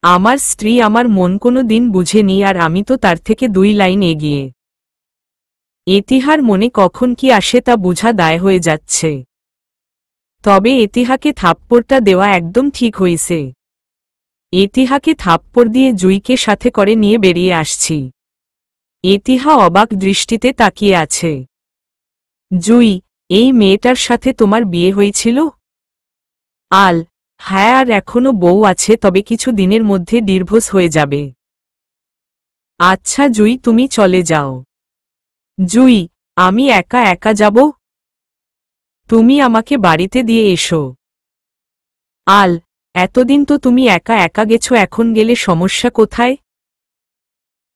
আমার স্ত্রী আমার মন কোনো দিন বুঝেনি, আর আমি তো তার থেকে 2 লাইন এগিয়ে। এতিহার মনে কখন কি আসে তা বোঝা দায় হয়ে যাচ্ছে। তবে এতিহাকে থাপ্পড়টা দেওয়া একদম ঠিক হয়েছে। এতিহাকে থাপ্পড় দিয়ে জুইকে সাথে করে নিয়ে বেরিয়ে আসছি। এতিহা অবাক দৃষ্টিতে তাকিয়ে আছে। জুই, এই মেয়েটার সাথে তোমার বিয়ে হয়েছিল? আল, হ্যাঁ, আর এখনো বউ আছে, তবে কিছু দিনের মধ্যে ডিভোর্স হয়ে যাবে। আচ্ছা জুই, তুমি চলে যাও। জুই, আমি একা একা যাব? তুমি আমাকে বাড়িতে দিয়ে এসো। আল, এতদিন তো তুমি একা একা গেছো, এখন গেলে সমস্যা কোথায়?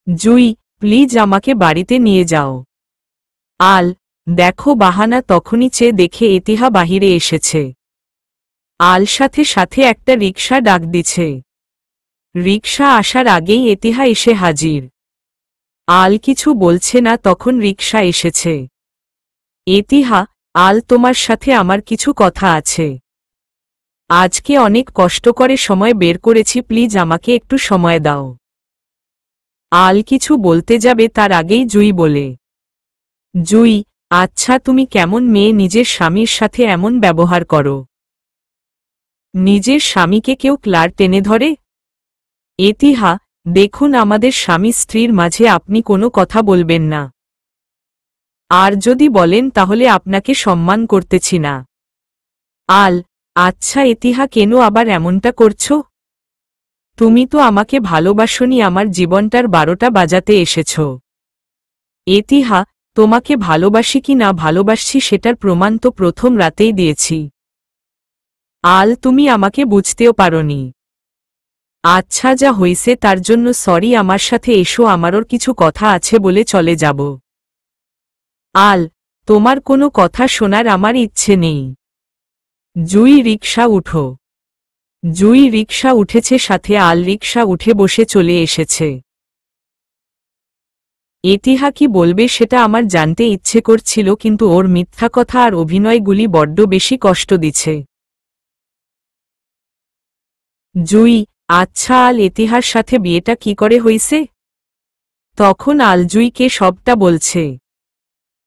জুই, প্লিজ আমাকে বাড়িতে নিয়ে যাও। আল, দেখো বাহানা, তখনই চেয়ে দেখে এতিহা বাহিরে এসেছে। আল সাথে সাথে একটা রিকশা ডাক দিছে। রিকশা আসার আগেই এতিহা এসে হাজির। আল কিছু বলছে না, তখন রিকশা এসেছে। এতিহা, আল, তোমার সাথে আমার কিছু কথা আছে। আজকে অনেক কষ্ট করে সময় বের করেছি, প্লিজ আমাকে একটু সময় দাও। আল কিছু বলতে যাবে তার আগেই জুই বলে। জুই, আচ্ছা তুমি কেমন মেয়ে, নিজের স্বামীর সাথে এমন ব্যবহার করো? নিজের স্বামীকে কেউ ক্লার টেনে ধরে? এতিহা, দেখুন আমাদের স্বামী স্ত্রীর মাঝে আপনি কোনো কথা বলবেন না। আর যদি বলেন তাহলে আপনাকে সম্মান করতেছি না। আল, আচ্ছা এতিহা, কেন আবার এমনটা করছো? তুমি তো আমাকে ভালোবাসোনি, আমার জীবনটার 12টা বাজাতে এসেছ। এতিহা, তোমাকে ভালোবাসি কি না ভালোবাসছি সেটার প্রমাণ তো প্রথম রাতেই দিয়েছি। আল, তুমি আমাকে বুঝতেও পারোনি। আচ্ছা, যা হইছে তার জন্য সরি, আমার সাথে এসো, আমারও কিছু কথা আছে বলে চলে যাব। আল, তোমার কোনো কথা শোনার আমার ইচ্ছে নেই। জুই, রিকশা উঠো। জুই রিকশা উঠেছে, সাথে আল রিকশা উঠে বসে চলে এসেছে। এতিহা কি বলবে সেটা আমার জানতে ইচ্ছে করছিল, কিন্তু ওর মিথ্যা কথা আর অভিনয়গুলি বড্ড বেশি কষ্ট দিচ্ছে। জুই, আচ্ছা আল, এতিহার সাথে বিয়েটা কি করে হইছে? তখন আল জুইকে সবটা বলছে।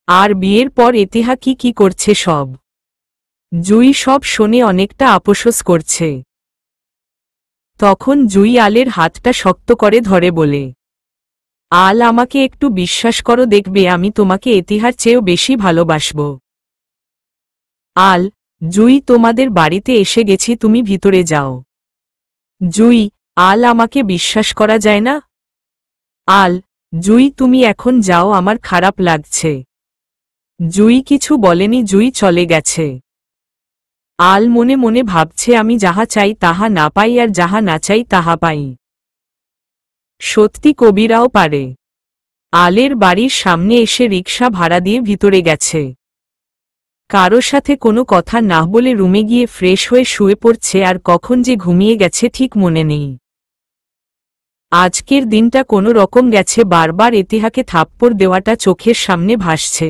আর বিয়ের পর এতিহা কি কি করছে সব। জুই সব শুনে অনেকটা আপোষস করছে। তখন জুই আলের হাতটা শক্ত করে ধরে বলে, আল, আমাকে একটু বিশ্বাস করো, দেখবে আমি তোমাকে এতিহার চেয়েও বেশি ভালোবাসব। আল, জুই, তোমাদের বাড়িতে এসে গেছি, তুমি ভিতরে যাও। জুই, আল, আমাকে বিশ্বাস করা যায় না? আল, জুই, তুমি এখন যাও, আমার খারাপ লাগছে। জুই কিছু বলেনি, জুই চলে গেছে। আল মনে মনে ভাবছে, আমি যাহা চাই তাহা না পাই, আর যাহা না চাই তাহা পাই। সত্যি কবিরাও পারে। আলের বাড়ির সামনে এসে রিকশা ভাড়া দিয়ে ভিতরে গেছে। কারো সাথে কোনো কথা না বলে রুমে গিয়ে ফ্রেশ হয়ে শুয়ে পড়ছে, আর কখন যে ঘুমিয়ে গেছে ঠিক মনে নেই। আজকের দিনটা কোনো রকম গেছে, বারবার এতিহাকে থাপ্পড় দেওয়াটা চোখের সামনে ভাসছে।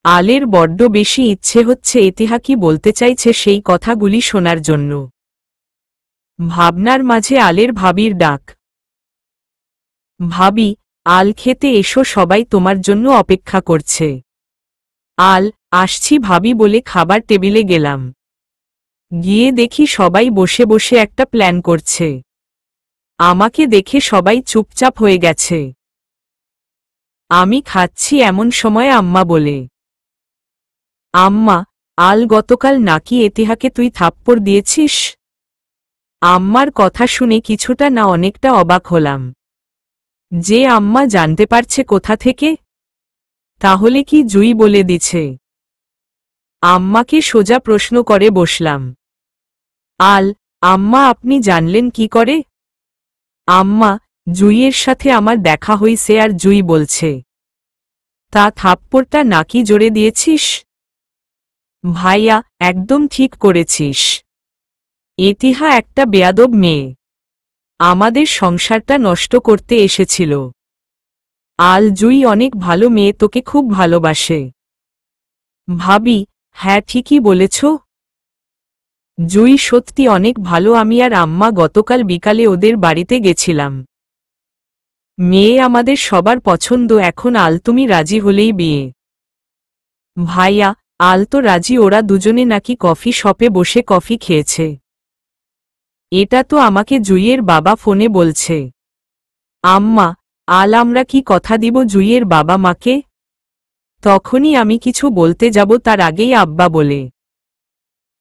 আলের বড্ড বেশি ইচ্ছে হচ্ছে এতিহা কি বলতে চাইছে সেই কথাগুলি শোনার জন্য। ভাবনার মাঝে আলের ভাবির ডাক। ভাবি, আল, খেতে এসো, সবাই তোমার জন্য অপেক্ষা করছে। আল, আসছি ভাবি বলে খাবার টেবিলে গেলাম। গিয়ে দেখি সবাই বসে বসে একটা প্ল্যান করছে। আমাকে দেখে সবাই চুপচাপ হয়ে গেছে। আমি খাচ্ছি এমন সময় আম্মা বলে, আম্মা, আল গতকাল নাকি এতিহাকে তুই থাপ্পড় দিয়েছিস? আম্মার কথা শুনে কিছুটা না অনেকটা অবাক হলাম। যে আম্মা জানতে পারছে কোথা থেকে? তাহলে কি জুই বলে দিছে? আম্মাকে সোজা প্রশ্ন করে বসলাম। আল, আম্মা, আপনি জানলেন কি করে? আম্মা, জুইয়ের সাথে আমার দেখা হইছে, আর জুই বলছে তা থাপ্পড়টা নাকি জোরে দিয়েছিস। ভাইয়া, একদম ঠিক করেছিস। এতিহা একটা বেয়াদব মেয়ে, আমাদের সংসারটা নষ্ট করতে এসেছিল। আল, জুই অনেক ভালো মেয়ে, তোকে খুব ভালোবাসে। ভাবি, হ্যাঁ ঠিকই বলেছ। জুই সত্যি অনেক ভালো। আমি আর আম্মা গতকাল বিকালে ওদের বাড়িতে গেছিলাম। মেয়ে আমাদের সবার পছন্দ। এখন আল তুমি রাজি হলেই বিয়ে। ভাইয়া, আল তো রাজি। ওরা দুজনে নাকি কফি শপে বসে কফি খেয়েছে। এটা তো আমাকে জুইয়ের বাবা ফোনে বলছে। আম্মা, আল আমরা কি কথা দিব জুইয়ের বাবা মাকে? তখনই আমি কিছু বলতে যাব তার আগেই আব্বা বলে,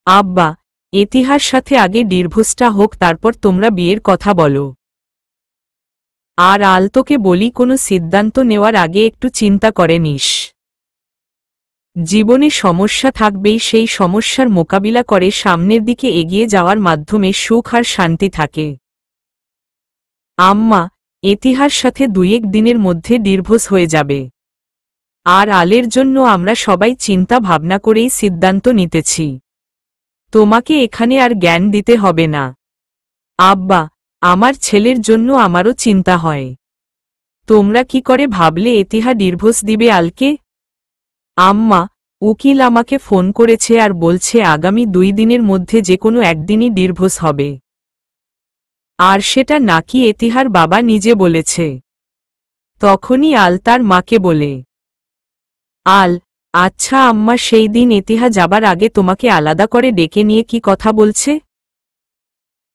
আব্বা, ইতিহার সাথে আগে ডিভোর্সটা হোক, তারপর তোমরা বিয়ের কথা বলো। আর আল তোকে বলি, কোনো সিদ্ধান্ত নেওয়ার আগে একটু চিন্তা করে নিস। জীবনে সমস্যা থাকবেই, সেই সমস্যার মোকাবিলা করে সামনের দিকে এগিয়ে যাওয়ার মাধ্যমে সুখ আর শান্তি থাকে। আম্মা, ইতিহার সাথে 2-1 দিনের মধ্যে ডিভোর্স হয়ে যাবে। আর আলের জন্য আমরা সবাই চিন্তা ভাবনা করেই সিদ্ধান্ত নিতেছি। তোমাকে এখানে আর জ্ঞান দিতে হবে না। আব্বা, আমার ছেলের জন্য আমারও চিন্তা হয়। তোমরা কি করে ভাবলে ইতিহা ডিভোর্স দিবে আলকে? আম্মা, উকিল আমাকে ফোন করেছে আর বলছে আগামী 2 দিনের মধ্যে যে কোনো একদিনই ডিভোর্স হবে। আর সেটা নাকি ইতিহার বাবা নিজে বলেছে। তখনই আল তার মাকে বলে, আল, আচ্ছা আম্মা, সেই দিন ইতিহা যাবার আগে তোমাকে আলাদা করে ডেকে নিয়ে কি কথা বলছে?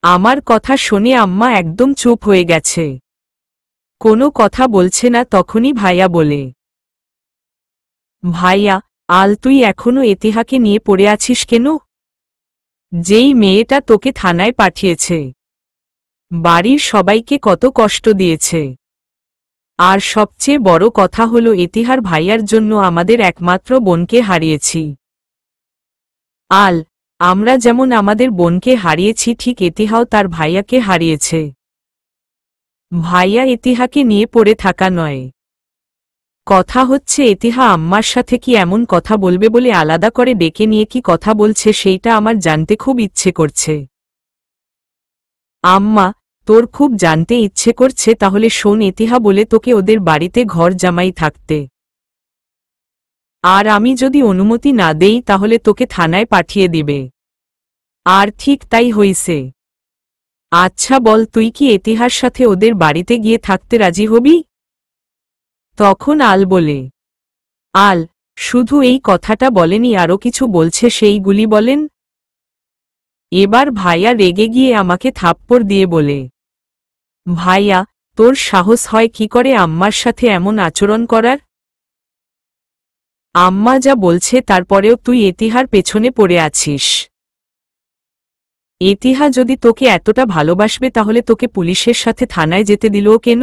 আমার কথা শুনে আম্মা একদম চুপ হয়ে গেছে, কোনো কথা বলছে না। তখনই ভাইয়া বলে, ভাইয়া, আল তুই এখনো ইতিহাকে নিয়ে পড়ে আছিস কেন? যেই মেয়েটা তোকে থানায় পাঠিয়েছে, বাড়ির সবাইকে কত কষ্ট দিয়েছে। আর সবচেয়ে বড় কথা হলো ইতিহার ভাইয়ার জন্য আমাদের একমাত্র বোনকে হারিয়েছি। আল, আমরা যেমন আমাদের বোনকে হারিয়েছি, ঠিক ইতিহাও তার ভাইয়াকে হারিয়েছে। ভাইয়া ইতিহাকে নিয়ে পড়ে থাকা নয়। কথা হচ্ছে ইতিহা আম্মার সাথে কি এমন কথা বলবে বলে আলাদা করে ডেকে নিয়ে কি কথা বলছে সেইটা আমার জানতে খুব ইচ্ছে করছে। আম্মা, তোর খুব জানতে ইচ্ছে করছে? তাহলে শোন, ইতিহা বলে তোকে ওদের বাড়িতে ঘর জামাই থাকতে। আর আমি যদি অনুমতি না দেই তাহলে তোকে থানায় পাঠিয়ে দিবে। আর ঠিক তাই হইছে। আচ্ছা বল, তুই কি ইতিহার সাথে ওদের বাড়িতে গিয়ে থাকতে রাজি হবি? তখন আল বলে, আল, শুধু এই কথাটা বলেনি, আরও কিছু বলছে, সেইগুলি বলেন। এবার ভাইয়া রেগে গিয়ে আমাকে থাপ্পড় দিয়ে বলে, ভাইয়া, তোর সাহস হয় কি করে আম্মার সাথে এমন আচরণ করার? আম্মা যা বলছে তারপরেও তুই ইতিহার পেছনে পড়ে আছিস। ইতিহা যদি তোকে এতটা ভালোবাসবে তাহলে তোকে পুলিশের সাথে থানায় যেতে দিল কেন?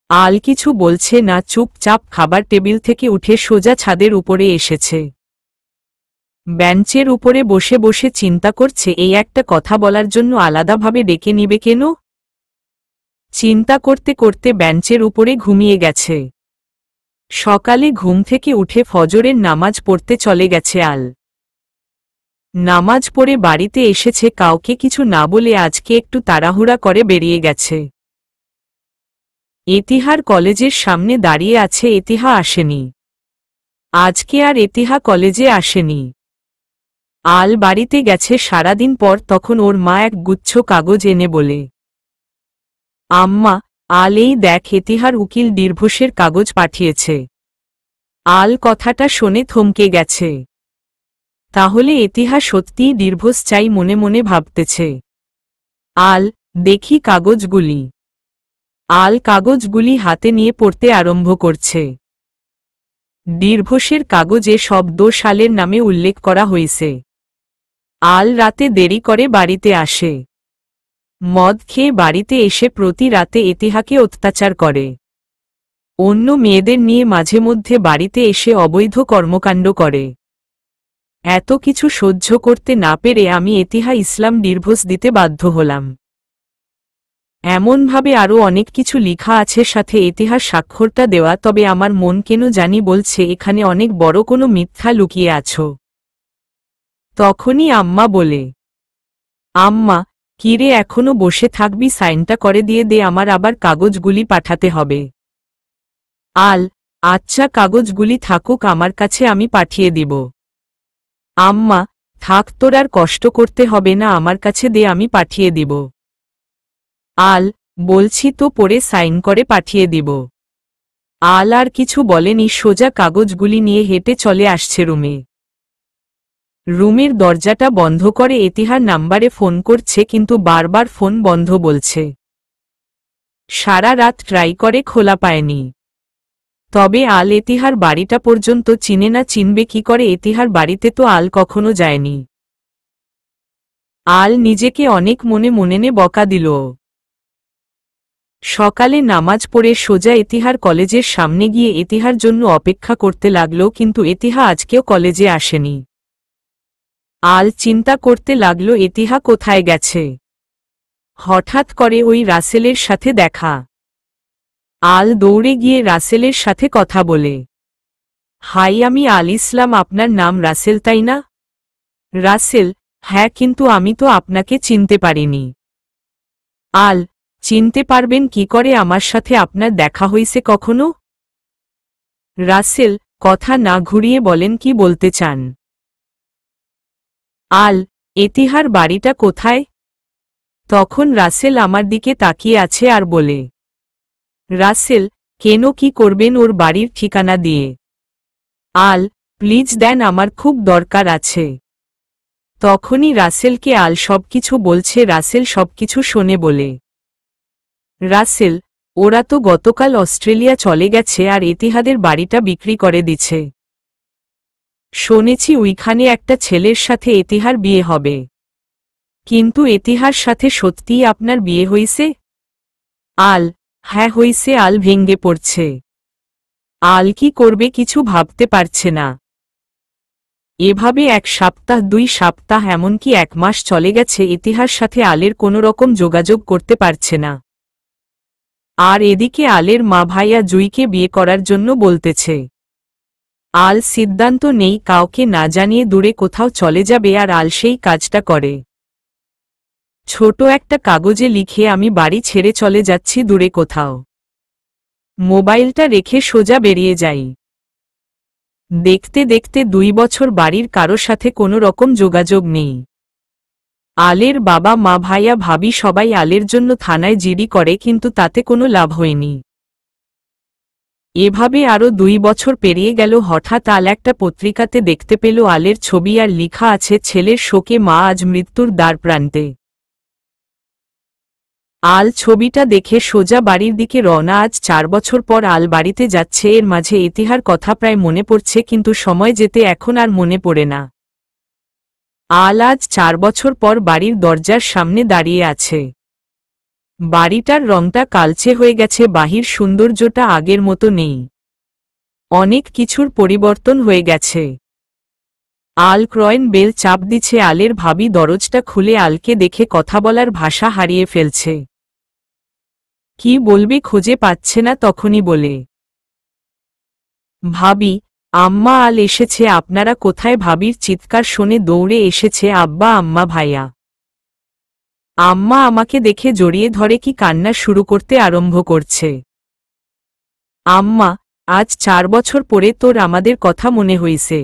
আল কিছু বলছে না, চুপচাপ খাবার টেবিল থেকে উঠে সোজা ছাদের উপরে এসেছে। বেঞ্চের উপরে বসে বসে চিন্তা করছে এই একটা কথা বলার জন্য আলাদাভাবে ডেকে নিবে কেন। চিন্তা করতে করতে বেঞ্চের উপরে ঘুমিয়ে গেছে। সকালে ঘুম থেকে উঠে ফজরের নামাজ পড়তে চলে গেছে আল। নামাজ পড়ে বাড়িতে এসেছে, কাউকে কিছু না বলে আজকে একটু তাড়াহুড়া করে বেরিয়ে গেছে। ইতিহার কলেজের সামনে দাঁড়িয়ে আছে, ইতিহা আসেনি। আজকে আর ইতিহা কলেজে আসেনি। আল বাড়িতে গেছে সারাদিন পর। তখন ওর মা এক গুচ্ছ কাগজ এনে বলে, আম্মা, আল এই দেখ, ইতিহার উকিল ডিভোর্সের কাগজ পাঠিয়েছে। আল কথাটা শুনে থমকে গেছে। তাহলে ইতিহা সত্যিই ডিভোর্স চাই মনে মনে ভাবতেছে। আল, দেখি কাগজগুলি। আল কাগজগুলি হাতে নিয়ে পড়তে আরম্ভ করছে। ডিভোর্সের কাগজে শব্দ সালের নামে উল্লেখ করা হয়েছে। আল রাতে দেরি করে বাড়িতে আসে। মদ খেয়ে বাড়িতে এসে প্রতি রাতে ইতিহাকে অত্যাচার করে। অন্য মেয়েদের নিয়ে মাঝে মধ্যে বাড়িতে এসে অবৈধ কর্মকাণ্ড করে। এত কিছু সহ্য করতে না পেরে আমি ইতিহা ইসলাম ডিভোর্স দিতে বাধ্য হলাম। এমনভাবে আরও অনেক কিছু লিখা আছে, সাথে ইতিহার স্বাক্ষরটা দেওয়া। তবে আমার মন কেন জানি বলছে এখানে অনেক বড় কোনো মিথ্যা লুকিয়ে আছো। তখনই আম্মা বলে, আম্মা, কিরে এখনো বসে থাকবি? সাইনটা করে দিয়ে দে, আমার আবার কাগজগুলি পাঠাতে হবে। আল, আচ্ছা কাগজগুলি থাকুক আমার কাছে, আমি পাঠিয়ে দিব। আম্মা, থাক, তোর আর কষ্ট করতে হবে না, আমার কাছে দে, আমি পাঠিয়ে দিব। আল, বলছি তো, পরে সাইন করে পাঠিয়ে দিব। আল আর কিছু বলেনি, সোজা কাগজগুলি নিয়ে হেঁটে চলে আসছে রুমে। রুমের দরজাটা বন্ধ করে এতিহার নাম্বারে ফোন করছে, কিন্তু বারবার ফোন বন্ধ বলছে। সারা রাত ট্রাই করে, খোলা পায়নি। তবে আল এতিহার বাড়িটা পর্যন্ত চিনে না, চিনবে কি করে? এতিহার বাড়িতে তো আল কখনো যায়নি। আল নিজেকে অনেক মনে মনে বকা দিল। সকালে নামাজ পড়ে সোজা এতিহার কলেজের সামনে গিয়ে এতিহার জন্য অপেক্ষা করতে লাগল, কিন্তু এতিহা আজকেও কলেজে আসেনি। আল চিন্তা করতে লাগল এতিহা কোথায় গেছে। হঠাৎ করে ওই রাসেলের সাথে দেখা। আল দৌড়ে গিয়ে রাসেলের সাথে কথা বলে, হাই, আমি আল ইসলাম, আপনার নাম রাসেল তাই না? রাসেল, হ্যাঁ, কিন্তু আমি তো আপনাকে চিনতে পারিনি। আল, চিনতে পারবেন কি করে? আমার সাথে আপনার দেখা হইছে কখনো? রাসেল, কথা না ঘুরিয়ে বলেন, কি বলতে চান? আল, এতিহার বাড়িটা কোথায়? তখন রাসেল আমার দিকে তাকিয়ে আছে আর বলে, রাসেল, কেন, কি করবেন ওর বাড়ির ঠিকানা দিয়ে? আল, প্লিজ দেন, আমার খুব দরকার আছে। তখনই রাসেলকে আল সবকিছু বলছে। রাসেল সবকিছু শোনে বলে, রাসেল, ওরা তো গতকাল অস্ট্রেলিয়া চলে গেছে আর এতিহাদের বাড়িটা বিক্রি করে দিছে। শুনেছি ওইখানে একটা ছেলের সাথে এতিহার বিয়ে হবে। কিন্তু এতিহার সাথে সত্যিই আপনার বিয়ে হইছে? আল, হ্যাঁ হইছে। আল ভেঙ্গে পড়ছে। আল কি করবে কিছু ভাবতে পারছে না। এভাবে 1 সপ্তাহ, 2 সপ্তাহ, এমনকি 1 মাস চলে গেছে, এতিহার সাথে আলের কোনো রকম যোগাযোগ করতে পারছে না। আর এদিকে আলের মা ভাইয়া জুইকে বিয়ে করার জন্য বলতেছে। আল সিদ্ধান্ত নেই কাউকে না জানিয়ে দূরে কোথাও চলে যাবে, আর আল সেই কাজটা করে। ছোট একটা কাগজে লিখে, আমি বাড়ি ছেড়ে চলে যাচ্ছি দূরে কোথাও। মোবাইলটা রেখে সোজা বেরিয়ে যাই। দেখতে দেখতে 2 বছর বাড়ির কারো সাথে কোনো রকম যোগাযোগ নেই। আলের বাবা মা ভাইয়া ভাবি সবাই আলের জন্য থানায় জিডি করে, কিন্তু তাতে কোনো লাভ হয়নি। এভাবে আরও 2 বছর পেরিয়ে গেল। হঠাৎ আল একটা পত্রিকাতে দেখতে পেল আলের ছবি, আর লিখা আছে, ছেলের শোকে মা আজ মৃত্যুর দ্বার প্রান্তে। আল ছবিটা দেখে সোজা বাড়ির দিকে রওনা। আজ 4 বছর পর আল বাড়িতে যাচ্ছে। এর মাঝে এতিহার কথা প্রায় মনে পড়ছে, কিন্তু সময় যেতে এখন আর মনে পড়ে না। আল আজ 4 বছর পর বাড়ির দরজার সামনে দাঁড়িয়ে আছে। বাড়িটার রংটা কালচে হয়ে গেছে, বাহির সৌন্দর্যটা আগের মতো নেই। অনেক কিছুর পরিবর্তন হয়ে গেছে। আল ক্রয়েন বেল চাপ দিচ্ছে। আলের ভাবি দরজটা খুলে আলকে দেখে কথা বলার ভাষা হারিয়ে ফেলছে। কি বলবে খুঁজে পাচ্ছে না, তখনই বলে, ভাবি, আম্মা, আল এসেছে। আপনারা কোথায়? ভাবির চিৎকার শুনে দৌড়ে এসেছে আব্বা, আম্মা, ভাইয়া। আম্মা আমাকে দেখে জড়িয়ে ধরে কি কান্না শুরু করতে আরম্ভ করছে। আম্মা, আজ 4 বছর পরে তোর আমাদের কথা মনে হইছে।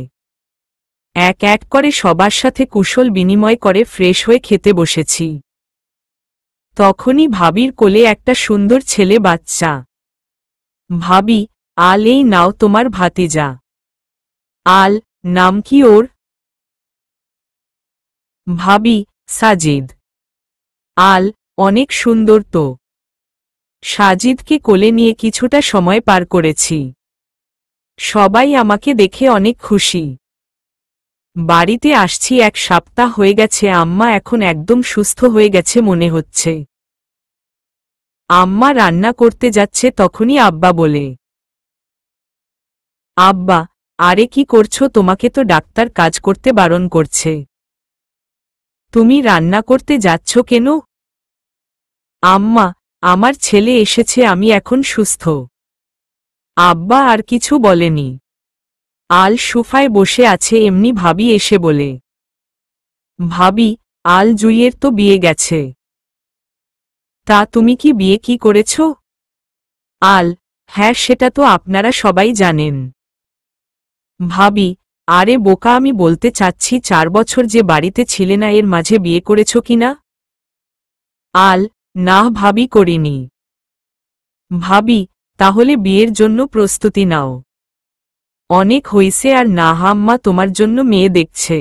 এক এক করে সবার সাথে কুশল বিনিময় করে ফ্রেশ হয়ে খেতে বসেছি। তখনই ভাবির কোলে একটা সুন্দর ছেলে বাচ্চা। ভাবি, আল, এই নাও তোমার ভাতিজা। আল, নাম কি ওর? ভাবি, সাজিদ। আল, অনেক সুন্দর তো। সাজিদকে কোলে নিয়ে কিছুটা সময় পার করেছি। সবাই আমাকে দেখে অনেক খুশি। বাড়িতে আসছি 1 সপ্তাহ হয়ে গেছে। আম্মা এখন একদম সুস্থ হয়ে গেছে মনে হচ্ছে। আম্মা রান্না করতে যাচ্ছে, তখনই আব্বা বলে, আব্বা, আরে কি করছো? তোমাকে তো ডাক্তার কাজ করতে বারণ করছে। তুমি রান্না করতে যাচ্ছ কেন? আম্মা, আমার ছেলে এসেছে, আমি এখন সুস্থ। আব্বা আর কিছু বলেনি। আল সোফায় বসে আছে, এমনি ভাবি এসে বলে, ভাবি, আল জুইয়ের তো বিয়ে গেছে। তা তুমি কি বিয়ে কি করেছ? আল, হ্যাঁ, সেটা তো আপনারা সবাই জানেন। ভাবি, আরে বোকা, আমি বলতে চাচ্ছি 4 বছর যে বাড়িতে ছিলে না এর মাঝে বিয়ে করেছ কিনা? আল, না ভাবি, করিনি। ভাবি, তাহলে বিয়ের জন্য প্রস্তুতি নাও। অনেক হইছে আর না, আম্মা তোমার জন্য মেয়ে দেখছে,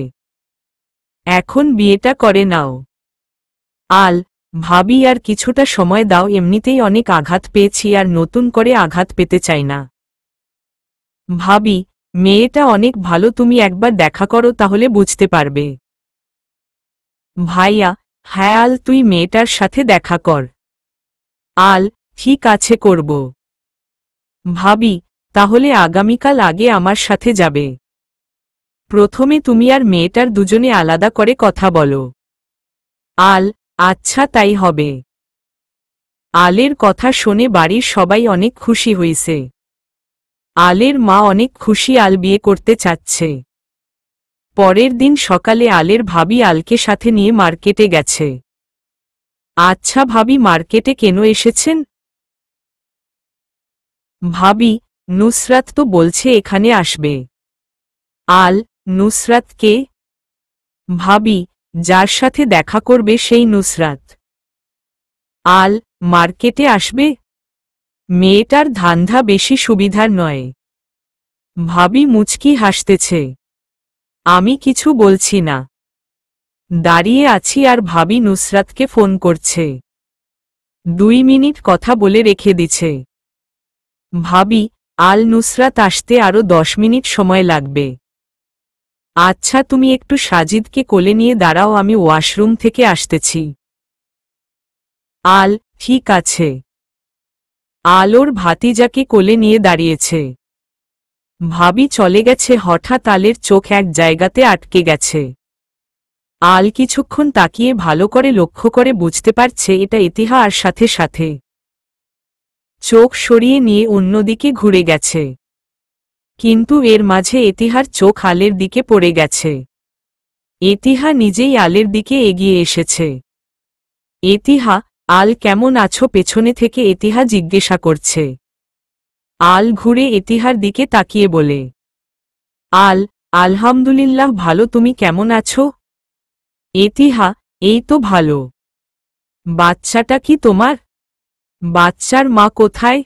এখন বিয়েটা করে নাও। আল, ভাবি আর কিছুটা সময় দাও, এমনিতেই অনেক আঘাত পেয়েছি আর নতুন করে আঘাত পেতে চাই না। ভাবি, মেয়েটা অনেক ভালো, তুমি একবার দেখা করো তাহলে বুঝতে পারবে। ভাইয়া, হ্যাঁ আল, তুই মেয়েটার সাথে দেখা কর। আল, ঠিক আছে, করব। ভাবি, তাহলে আগামীকাল আগে আমার সাথে যাবে। প্রথমে তুমি আর মেয়েটার দুজনে আলাদা করে কথা বলো। আল, আচ্ছা তাই হবে। আলের কথা শুনে বাড়ির সবাই অনেক খুশি হয়েছে। আলের মা অনেক খুশি, আল বিয়ে করতে চাচ্ছে। পরের দিন সকালে আলের ভাবি আলকে সাথে নিয়ে মার্কেটে গেছে। আচ্ছা ভাবি, মার্কেটে কেন এসেছেন? ভাবি, নুসরাত তো বলছে এখানে আসবে। আল, নুসরাত কে? ভাবি, যার সাথে দেখা করবে সেই নুসরাত। আল, মার্কেটে আসবে? মেয়েটার ধান্ধা বেশি সুবিধার নয়। ভাবি মুচকি হাসতেছে। আমি কিছু বলছি না, দাঁড়িয়ে আছি আর ভাবি নুসরাতকে ফোন করছে। 2 মিনিট কথা বলে রেখে দিছে। ভাবি, আল, নুসরাত আসতে আরো 10 মিনিট সময় লাগবে। আচ্ছা তুমি একটু সাজিদকে কোলে নিয়ে দাঁড়াও, আমি ওয়াশরুম থেকে আসতেছি। আল, ঠিক আছে। আলোর ভাতিজাকে কোলে নিয়ে দাঁড়িয়েছে। ভাবি চলে গেছে, হঠাৎ আলের চোখ এক জায়গাতে আটকে গেছে। আল কিছুক্ষণ তাকিয়ে ভালো করে লক্ষ্য করে বুঝতে পারছে এটা ইতিহা, আর সাথে সাথে চোখ সরিয়ে নিয়ে অন্যদিকে ঘুরে গেছে। কিন্তু এর মাঝে ইতিহার চোখ আলের দিকে পড়ে গেছে। ইতিহা নিজেই আলের দিকে এগিয়ে এসেছে। ইতিহা, আল কেমন আছো? পেছনে থেকে ইতিহা জিজ্ঞাসা করছে। আল ঘুরে ইতিহার দিকে তাকিয়ে বলে, আল, আলহামদুলিল্লাহ ভালো, তুমি কেমন আছো? ইতিহা, এই তো ভালো। বাচ্চাটা কি তোমার? বাচ্চার মা কোথায়?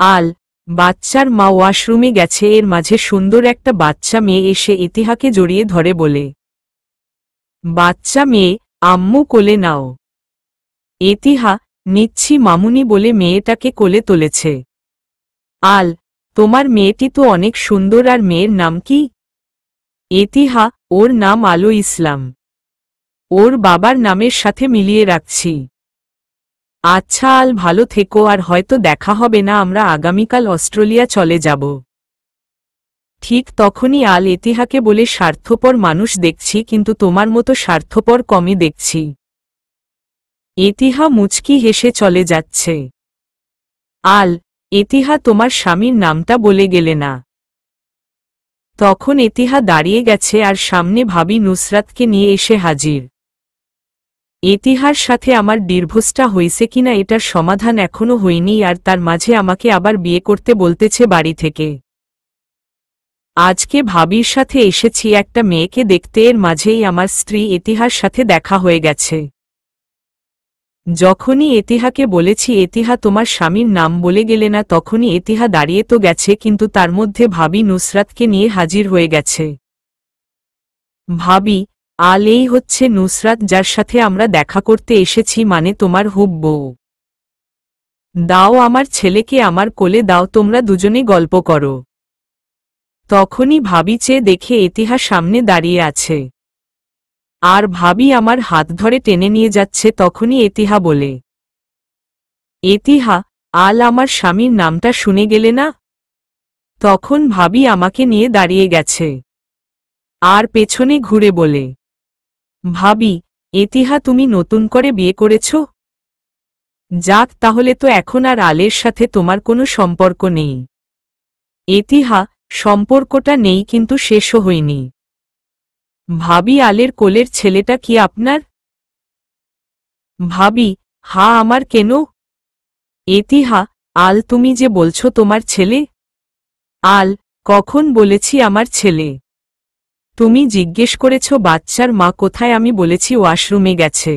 আল, বাচ্চার মা ওয়াশরুমে গেছে। এর মাঝে সুন্দর একটা বাচ্চা মেয়ে এসে ইতিহাকে জড়িয়ে ধরে বলে, বাচ্চা মেয়ে, আম্মু কোলে নাও। ইতিহা, নিচ্ছি মামুনি বলে মেয়েটাকে কোলে তুলেছে। আল, তোমার মেয়েটি তো অনেক সুন্দর, আর মেয়ের নাম কি? ইতিহা, ওর নাম আলো ইসলাম। ওর বাবার নামের সাথে মিলিয়ে রাখছি। আচ্ছা আল, ভালো থেকো, আর হয়তো দেখা হবে না, আমরা আগামীকাল অস্ট্রেলিয়া চলে যাব। ঠিক তখনই আল ইতিহাকে বলে, স্বার্থপর মানুষ দেখছি, কিন্তু তোমার মতো স্বার্থপর কমই দেখছি। ইতিহা মুচকি হেসে চলে যাচ্ছে। আল, ইতিহা তোমার স্বামীর নামটা বলে গেলে না। তখন ইতিহা দাঁড়িয়ে গেছে আর সামনে ভাবি নুসরাতকে নিয়ে এসে হাজির। ইতিহার সাথে আমার ডিভোর্সটা হয়েছে কিনা এটার সমাধান এখনো হয়নি, আর তার মাঝে আমাকে আবার বিয়ে করতে বলতেছে বাড়ি থেকে। আজকে ভাবির সাথে এসেছি একটা মেয়েকে দেখতে, এর মাঝেই আমার স্ত্রী ইতিহার সাথে দেখা হয়ে গেছে। যখনই ইতিহাকে বলেছি ইতিহা তোমার স্বামীর নাম বলে গেলে না, তখনই ইতিহা দাঁড়িয়ে তো গেছে, কিন্তু তার মধ্যে ভাবি নুসরাতকে নিয়ে হাজির হয়ে গেছে। ভাবি, আল, এই হচ্ছে নুসরাত, যার সাথে আমরা দেখা করতে এসেছি, মানে তোমার হুব বউ। দাও আমার ছেলেকে আমার কোলে দাও, তোমরা দুজনে গল্প করো। তখনই ভাবি চেয়ে দেখে ইতিহা সামনে দাঁড়িয়ে আছে, আর ভাবি আমার হাত ধরে টেনে নিয়ে যাচ্ছে। তখনই ইতিহা বলে, ইতিহা, আল আমার স্বামীর নামটা শুনে গেলে না? তখন ভাবি আমাকে নিয়ে দাঁড়িয়ে গেছে, আর পেছনে ঘুরে বলে, ভাবি, ইতিহা তুমি নতুন করে বিয়ে করেছ? যাক, তাহলে তো এখন আর আলের সাথে তোমার কোনো সম্পর্ক নেই। ইতিহা, সম্পর্কটা নেই, কিন্তু শেষও হয়নি। ভাবি, আলের কোলের ছেলেটা কি আপনার? ভাবি, হ্যাঁ আমার, কেন? ইতিহা, আল, তুমি যে বলছো তোমার ছেলে। আল, কখন বলেছি আমার ছেলে? তুমি জিজ্ঞেস করেছ বাচ্চার মা কোথায়, আমি বলেছি ওয়াশরুমে গেছে।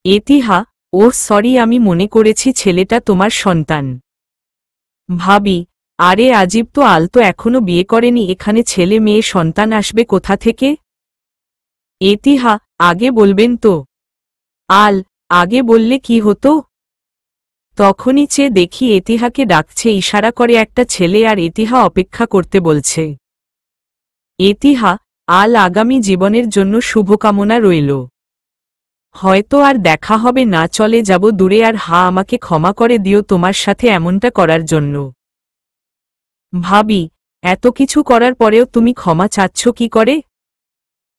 এতিহা, ও সরি, আমি মনে করেছি ছেলেটা তোমার সন্তান। ভাবি, আরে আজীব তো, আল তো এখনো বিয়ে করেনি, এখানে ছেলে মেয়ে সন্তান আসবে কোথা থেকে? এতিহা, আগে বলবেন তো। আল, আগে বললে কি হতো? তখনই চেয়ে দেখি এতিহাকে ডাকছে, ইশারা করে একটা ছেলে, আর এতিহা অপেক্ষা করতে বলছে। এতিহা, আল আগামী জীবনের জন্য শুভকামনা রইল। হয়তো আর দেখা হবে না, চলে যাব দূরে, আর আমাকে ক্ষমা করে দিও তোমার সাথে এমনটা করার জন্য। ভাবি, এত কিছু করার পরেও তুমি ক্ষমা চাচ্ছ কি করে?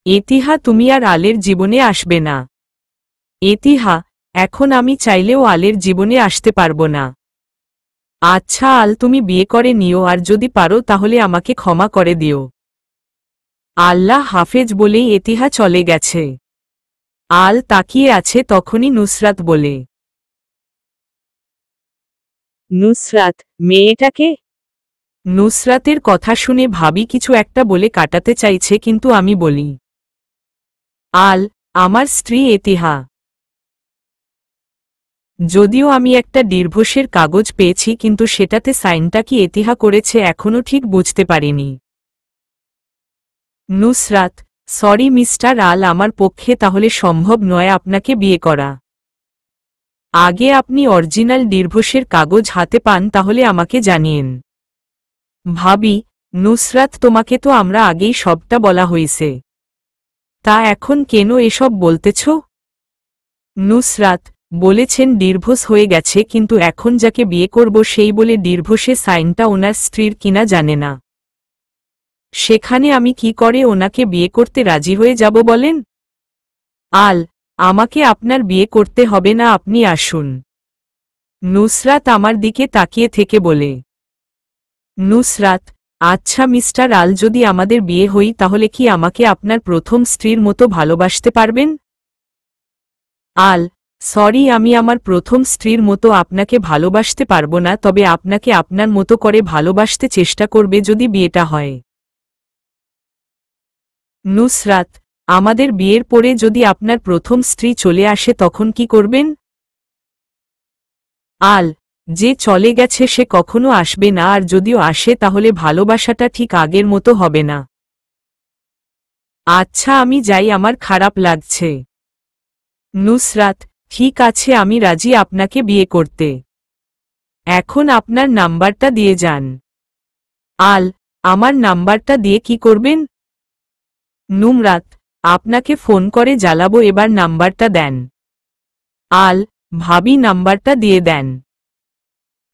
এতিহা, তুমি আর আলের জীবনে আসবে না। এতিহা, এখন আমি চাইলেও আলের জীবনে আসতে পারবো না। আচ্ছা আল, তুমি বিয়ে করে নিও, আর যদি পারো তাহলে আমাকে ক্ষমা করে দিও। আল্লাহ হাফেজ বলেই এতিহা চলে গেছে। আল তাকিয়ে আছে, তখনই নুসরাত বলে। নুসরাত, মেয়েটাকে? নুসরাতের কথা শুনে ভাবি কিছু একটা বলে কাটাতে চাইছে, কিন্তু আমি বলি, আল, আমার স্ত্রী এতিহা। যদিও আমি একটা ডিভোর্সের কাগজ পেয়েছি, কিন্তু সেটাতে সাইনটা কি এতিহা করেছে এখনও ঠিক বুঝতে পারিনি। নুসরাত, সরি মিস্টার আল, আমার পক্ষে তাহলে সম্ভব নয় আপনাকে বিয়ে করা। আগে আপনি অরিজিনাল ডিভোর্সের কাগজ হাতে পান, তাহলে আমাকে জানিয়েন। ভাবি, নুসরাত, তোমাকে তো আমরা আগেই সবটা বলা হয়েছে, তা এখন কেন এসব বলতেছ? নুসরাত, বলেছেন ডিভোর্স হয়ে গেছে, কিন্তু এখন যাকে বিয়ে করব সেই বলে ডিভোর্সে সাইনটা ওনার স্ত্রীর কিনা জানে না। সেখানে আমি কি করে ওনাকে বিয়ে করতে রাজি হয়ে যাব বলেন? আল, আমাকে আপনার বিয়ে করতে হবে না, আপনি আসুন। নুসরাত আমার দিকে তাকিয়ে থেকে বলে। নুসরাত, আচ্ছা মিস্টার আল, যদি আমাদের বিয়ে হই তাহলে কি আমাকে আপনার প্রথম স্ত্রীর মতো ভালোবাসতে পারবেন? আল, সরি, আমি আমার প্রথম স্ত্রীর মতো আপনাকে ভালোবাসতে পারবো না, তবে আপনাকে আপনার মতো করে ভালোবাসতে চেষ্টা করবে যদি বিয়েটা হয়। নুসরাত, আমাদের বিয়ের পরে যদি আপনার প্রথম স্ত্রী চলে আসে তখন কি করবেন? আল, যে চলে গেছে সে কখনো আসবে না, আর যদিও আসে তাহলে ভালোবাসাটা ঠিক আগের মতো হবে না। আচ্ছা আমি যাই, আমার খারাপ লাগছে। নুসরাত, ঠিক আছে, আমি রাজি আপনাকে বিয়ে করতে। এখন আপনার নাম্বারটা দিয়ে যান। আল, আমার নাম্বারটা দিয়ে কি করবেন? নুমরাত, আপনাকে ফোন করে জ্বালাবো, এবার নাম্বারটা দেন। আল, ভাবি নাম্বারটা দিয়ে দেন।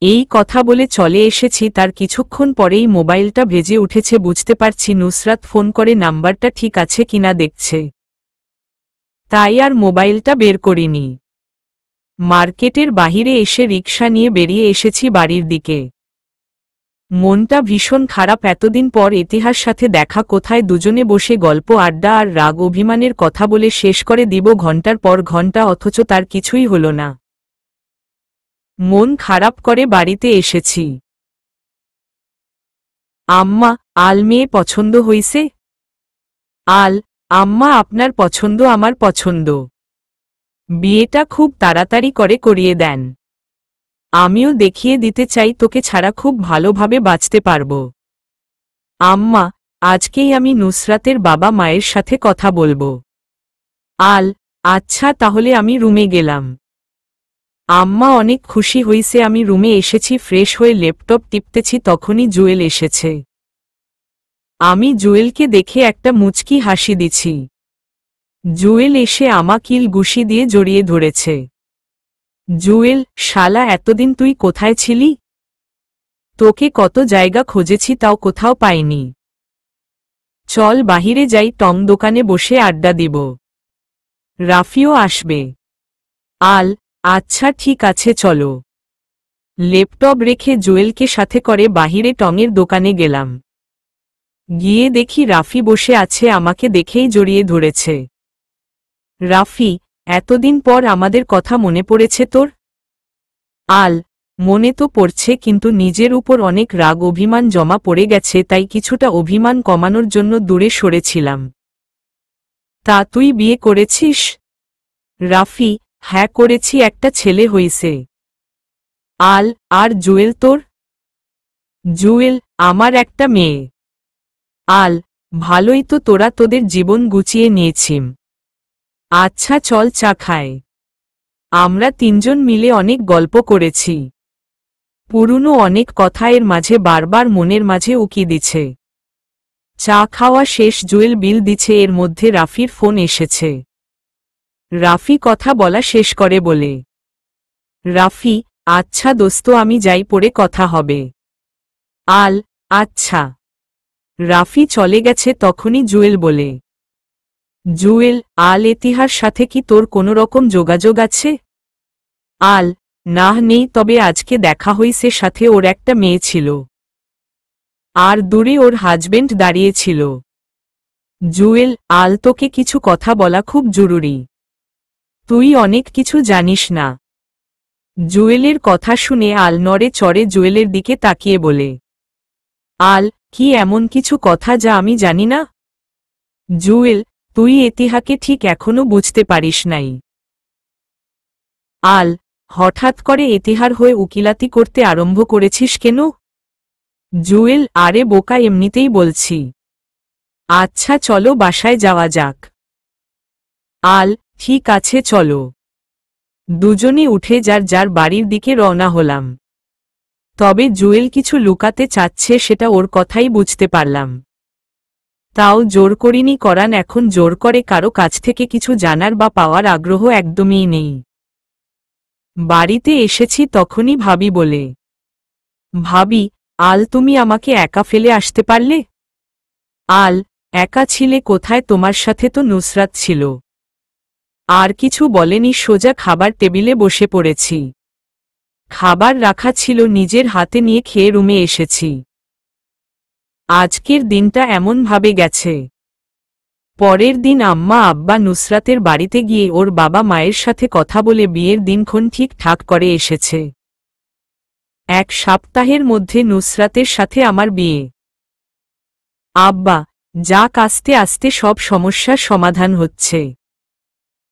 এই কথা বলে চলে এসেছি, তার কিছুক্ষণ পরেই মোবাইলটা ভেজে উঠেছে, বুঝতে পারছি নুসরাত ফোন করে নাম্বারটা ঠিক আছে কিনা দেখছে। তাই আর মোবাইলটা বের করিনি। মার্কেটের বাহিরে এসে রিকশা নিয়ে বেরিয়ে এসেছি বাড়ির দিকে। মনটা ভীষণ খারাপ, এতদিন পর এতিহার সাথে দেখা, কোথায় দুজনে বসে গল্প আড্ডা আর রাগ অভিমানের কথা বলে শেষ করে দিব ঘন্টার পর ঘন্টা, অথচ তার কিছুই হলো না। মন খারাপ করে বাড়িতে এসেছি। আম্মা, আল মেয়ে পছন্দ হইছে? আল, আম্মা আপনার পছন্দ আমার পছন্দ। বিয়েটা খুব তাড়াতাড়ি করে করিয়ে দেন। আমিও দেখিয়ে দিতে চাই তোকে ছাড়া খুব ভালোভাবে বাঁচতে পারব। আম্মা, আজকেই আমি নুসরাতের বাবা মায়ের সাথে কথা বলবো। আল, আচ্ছা তাহলে আমি রুমে গেলাম। আম্মা অনেক খুশি হইছে। আমি রুমে এসেছি, ফ্রেশ হয়ে ল্যাপটপ টিপতেছি, তখনই জুয়েল এসেছে। আমি জুয়েলকে দেখে একটা মুচকি হাসি দিছি। জুয়েল এসে আমা কিল গুশি দিয়ে জড়িয়ে ধরেছে। জুয়েল, শালা এতদিন তুই কোথায় ছিলি? তোকে কত জায়গা খুঁজেছি, তাও কোথাও পাইনি। চল বাহিরে যাই, টং দোকানে বসে আড্ডা দিব। রাফিও আসবে। আল, আচ্ছা ঠিক আছে চলো। ল্যাপটপ রেখে জুয়েলকে সাথে করে বাহিরে টঙের দোকানে গেলাম। গিয়ে দেখি রাফি বসে আছে, আমাকে দেখেই জড়িয়ে ধরেছে। রাফি, এতদিন পর আমাদের কথা মনে পড়েছে তোর? আল, মনে তো পড়ছে, কিন্তু নিজের উপর অনেক রাগ অভিমান জমা পড়ে গেছে, তাই কিছুটা অভিমান কমানোর জন্য দূরে সরেছিলাম। তা তুই বিয়ে করেছিস? রাফি: হ্যাঁ করেছি, একটা ছেলে হইছে। আল: আর জুয়েল তোর? জুয়েল: আমার একটা মেয়ে। আল: ভালোই তো, তোরা তোদের জীবন গুছিয়ে নিয়েছিস। আচ্ছা চল চা খায়। আমরা তিনজন মিলে অনেক গল্প করেছি। পুরনো অনেক কথা এর মাঝে বারবার মনের মাঝে উকি দিছে। চা খাওয়া শেষ, জুয়েল বিল দিছে, এর মধ্যে রাফির ফোন এসেছে। রাফি কথা বলা শেষ করে বলে: রাফি: আচ্ছা দোস্ত, আমি যাই, পরে কথা হবে। আল: আচ্ছা। রাফি চলে গেছে, তখনই জুয়েল বলে: জুয়েল, আল এতিহার সাথে কি তোর কোনো রকম যোগাযোগ আছে? আল: না নেই, তবে আজকে দেখা হইছে, সাথে ওর একটা মেয়ে ছিল, আর দূরে ওর হাজবেন্ড দাঁড়িয়েছিল। জুয়েল: আল, তোকে কিছু কথা বলা খুব জরুরি। তুই অনেক কিছু জানিস না। জুয়েলের কথা শুনে আল নড়ে চড়ে জুয়েলের দিকে তাকিয়ে বলে: আল, কি এমন কিছু কথা যা আমি জানি না? জুয়েল: তুই এতিহাকে ঠিক এখনো বুঝতে পারিস নাই। আল: হঠাৎ করে এতিহার হয়ে উকিলাতি করতে আরম্ভ করেছিস কেন? জুয়েল: আরে বোকা, এমনিতেই বলছি। আচ্ছা চলো বাসায় যাওয়া যাক। আল: ঠিক আছে চলো। দুজনে উঠে যার যার বাড়ির দিকে রওনা হলাম। তবে জুয়েল কিছু লুকাতে চাচ্ছে, সেটা ওর কথাই বুঝতে পারলাম। তাও জোর করিনি, করান এখন জোর করে কারো কাছ থেকে কিছু জানার বা পাওয়ার আগ্রহ একদমই নেই। বাড়িতে এসেছি তখনই ভাবি বলে: ভাবি, আল, তুমি আমাকে একা ফেলে আসতে পারলে? আল: একা ছিলে কোথায়, তোমার সাথে তো নুসরাত ছিল। আর কিছু বলেনি, সোজা খাবার টেবিলে বসে পড়েছি। খাবার রাখা ছিল, নিজের হাতে নিয়ে খেয়ে রুমে এসেছি। আজকের দিনটা এমনভাবে গেছে। পরের দিন আম্মা আব্বা নুসরাতের বাড়িতে গিয়ে ওর বাবা মায়ের সাথে কথা বলে বিয়ের দিনক্ষণ ঠিকঠাক করে এসেছে। 1 সপ্তাহের মধ্যে নুসরাতের সাথে আমার বিয়ে। আব্বা: যাক, আস্তে আস্তে সব সমস্যার সমাধান হচ্ছে।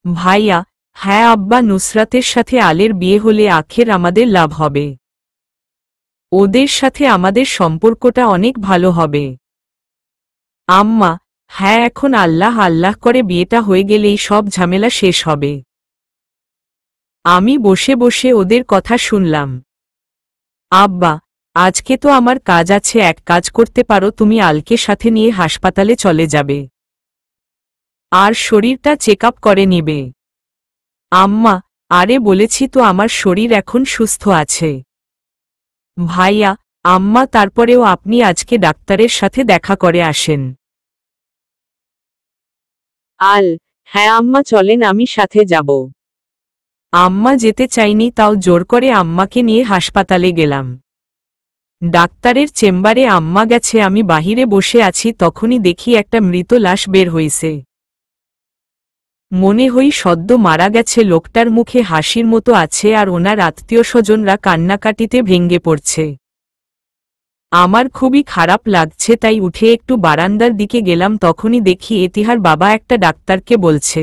ভাইয়া: হ্যাঁ আব্বা, নুসরাতের সাথে আলের বিয়ে হলে আখের আমাদের লাভ হবে। ওদের সাথে আমাদের সম্পর্কটা অনেক ভালো হবে। আম্মা: হ্যাঁ, এখন আল্লাহ আল্লাহ করে বিয়েটা হয়ে গেলেই সব ঝামেলা শেষ হবে। আমি বসে বসে ওদের কথা শুনলাম। আব্বা: আজকে তো আমার কাজ আছে, এক কাজ করতে পারো, তুমি আলকে সাথে নিয়ে হাসপাতালে চলে যাবে, আর শরীরটা চেক আপ করে নিবে। আম্মা: আরে বলেছি তো, আমার শরীর এখন সুস্থ আছে। ভাইয়া: আম্মা, তারপরেও আপনি আজকে ডাক্তারের সাথে দেখা করে আসেন। আল: হ্যাঁ আম্মা, চলেন, আমি সাথে যাব। আম্মা যেতে চাইনি, তাও জোর করে আম্মাকে নিয়ে হাসপাতালে গেলাম। ডাক্তারের চেম্বারে আম্মা গেছে, আমি বাহিরে বসে আছি, তখনই দেখি একটা মৃত লাশ বের হইছে। মনে হই সদ্য মারা গেছে, লোকটার মুখে হাসির মতো আছে, আর ওনার আত্মীয়স্বজনরা কান্নাকাটিতে ভেঙ্গে পড়ছে। আমার খুবই খারাপ লাগছে, তাই উঠে একটু বারান্দার দিকে গেলাম, তখনই দেখি এতিহার বাবা একটা ডাক্তারকে বলছে: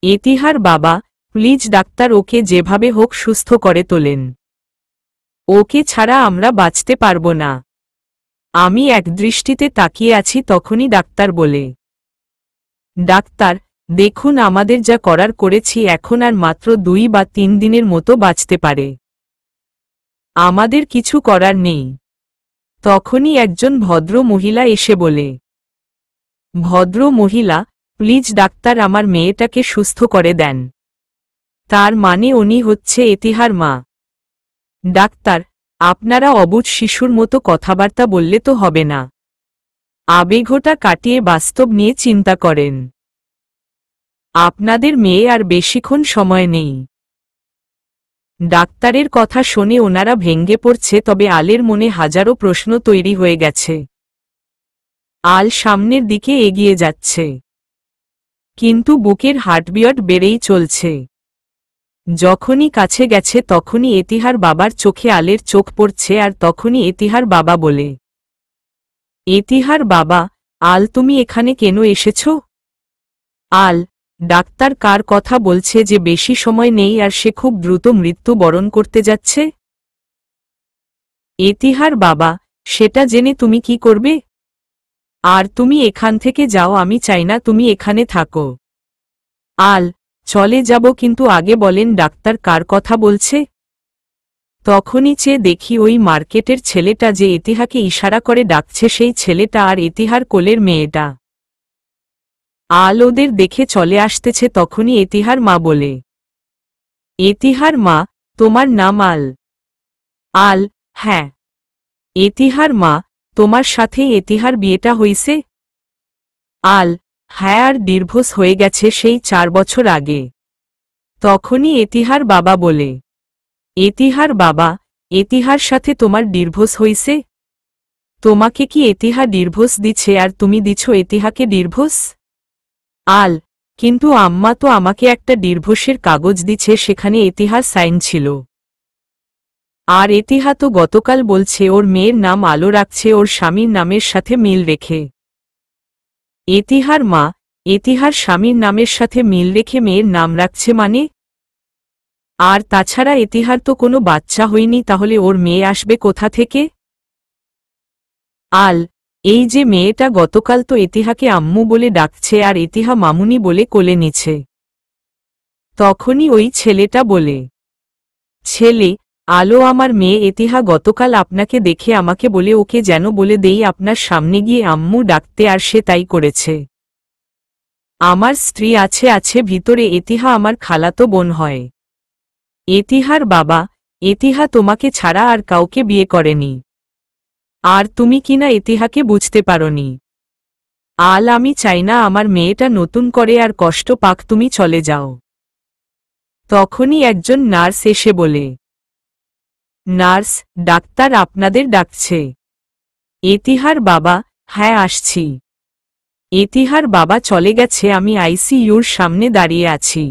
এতিহার বাবা, প্লিজ ডাক্তার, ওকে যেভাবে হোক সুস্থ করে তোলেন। ওকে ছাড়া আমরা বাঁচতে পারব না। আমি একদৃষ্টিতে তাকিয়ে আছি, তখনই ডাক্তার বলে: ডাক্তার, দেখুন, আমাদের যা করার করেছি, এখন আর মাত্র 2 বা 3 দিনের মতো বাঁচতে পারে। আমাদের কিছু করার নেই। তখনই একজন ভদ্র মহিলা এসে বলে: ভদ্র মহিলা, প্লিজ ডাক্তার, আমার মেয়েটাকে সুস্থ করে দেন। তার মানে উনি হচ্ছে এতিহার মা। ডাক্তার: আপনারা অবুঝ শিশুর মতো কথাবার্তা বললে তো হবে না। আবেগটা কাটিয়ে বাস্তব নিয়ে চিন্তা করেন। আপনাদের মেয়ে আর বেশিক্ষণ সময় নেই। ডাক্তারের কথা শুনে ওনারা ভেঙ্গে পড়ছে, তবে আলের মনে হাজারো প্রশ্ন তৈরি হয়ে গেছে। আল সামনের দিকে এগিয়ে যাচ্ছে, কিন্তু বুকের হার্টবিট বেড়েই চলছে। যখনই কাছে গেছে তখনই এতিহার বাবার চোখে আলের চোখ পড়ছে আর তখনই এতিহার বাবা বলে, এতিহার বাবা, আল তুমি এখানে কেন এসেছ? আল, ডাক্তার কার কথা বলছে যে বেশি সময় নেই আর সে খুব দ্রুত মৃত্যু বরণ করতে যাচ্ছে? এতিহার বাবা, সেটা জেনে তুমি কি করবে? আর তুমি এখান থেকে যাও, আমি চাই না তুমি এখানে থাকো। আল, চলে যাব, কিন্তু আগে বলেন ডাক্তার কার কথা বলছে? তখনই চেয়ে দেখি ওই মার্কেটের ছেলেটা যে এতিহাকে ইশারা করে ডাকছে সেই ছেলেটা আর এতিহার কোলের মেয়েটা। আল ওদের দেখে চলে আসতেছে। তখনই এতিহার মা বলে, এতিহার মা, তোমার নাম আল? আল, হ্যাঁ। এতিহার মা, তোমার সাথে এতিহার বিয়েটা হইছে? আল, হ্যাঁ, আর ডিভোর্স হয়ে গেছে সেই 4 বছর আগে। তখনই এতিহার বাবা বলে, এতিহার বাবা, এতিহার সাথে তোমার ডিভোর্স হইছে? তোমাকে কি এতিহা ডিভোর্স দিচ্ছে আর তুমি দিছ এতিহাকে ডিভোর্স? আল, কিন্তু আম্মা তো আমাকে একটা ডিভোর্সের কাগজ দিছে, সেখানে এতিহার সাইন ছিল। আর এতিহা তো গতকাল বলছে ওর মেয়ের নাম আলো রাখছে ওর স্বামীর নামের সাথে মিল রেখে। এতিহার মা, এতিহার স্বামীর নামের সাথে মিল রেখে মেয়ের নাম রাখছে মানে? আর তাছাড়া এতিহার তো কোনো বাচ্চা হয়নি, তাহলে ওর মেয়ে আসবে কোথা থেকে? আল, এই যে মেয়েটা গতকাল তো এতিহাকে আম্মু বলে ডাকছে আর এতিহা মামুনি বলে কোলে নিছে। তখনই ওই ছেলেটা বলে, ছেলে, আলো আমার মেয়ে এতিহা গতকাল আপনাকে দেখে আমাকে বলে ওকে যেন বলে দেই আপনার সামনে গিয়ে আম্মু ডাকতে, আর সে তাই করেছে। আমার স্ত্রী আছে ভিতরে, এতিহা আমার খালাতো বোন হয়। এতিহার বাবা, এতিহা তোমাকে ছাড়া আর কাউকে বিয়ে করেনি। আর তুমি কিনা এতিহাকে বুঝতে পারোনি। আল, আমি চাই না আমার মেয়েটা নতুন করে আর কষ্ট পাক, তুমি চলে যাও। তখনই একজন নার্স এসে বলে, নার্স, ডাক্তার আপনাদের ডাকছে। এতিহার বাবা, হ্যাঁ আসছি। এতিহার বাবা চলে গেছে, আমি আইসিইউর সামনে দাঁড়িয়ে আছি।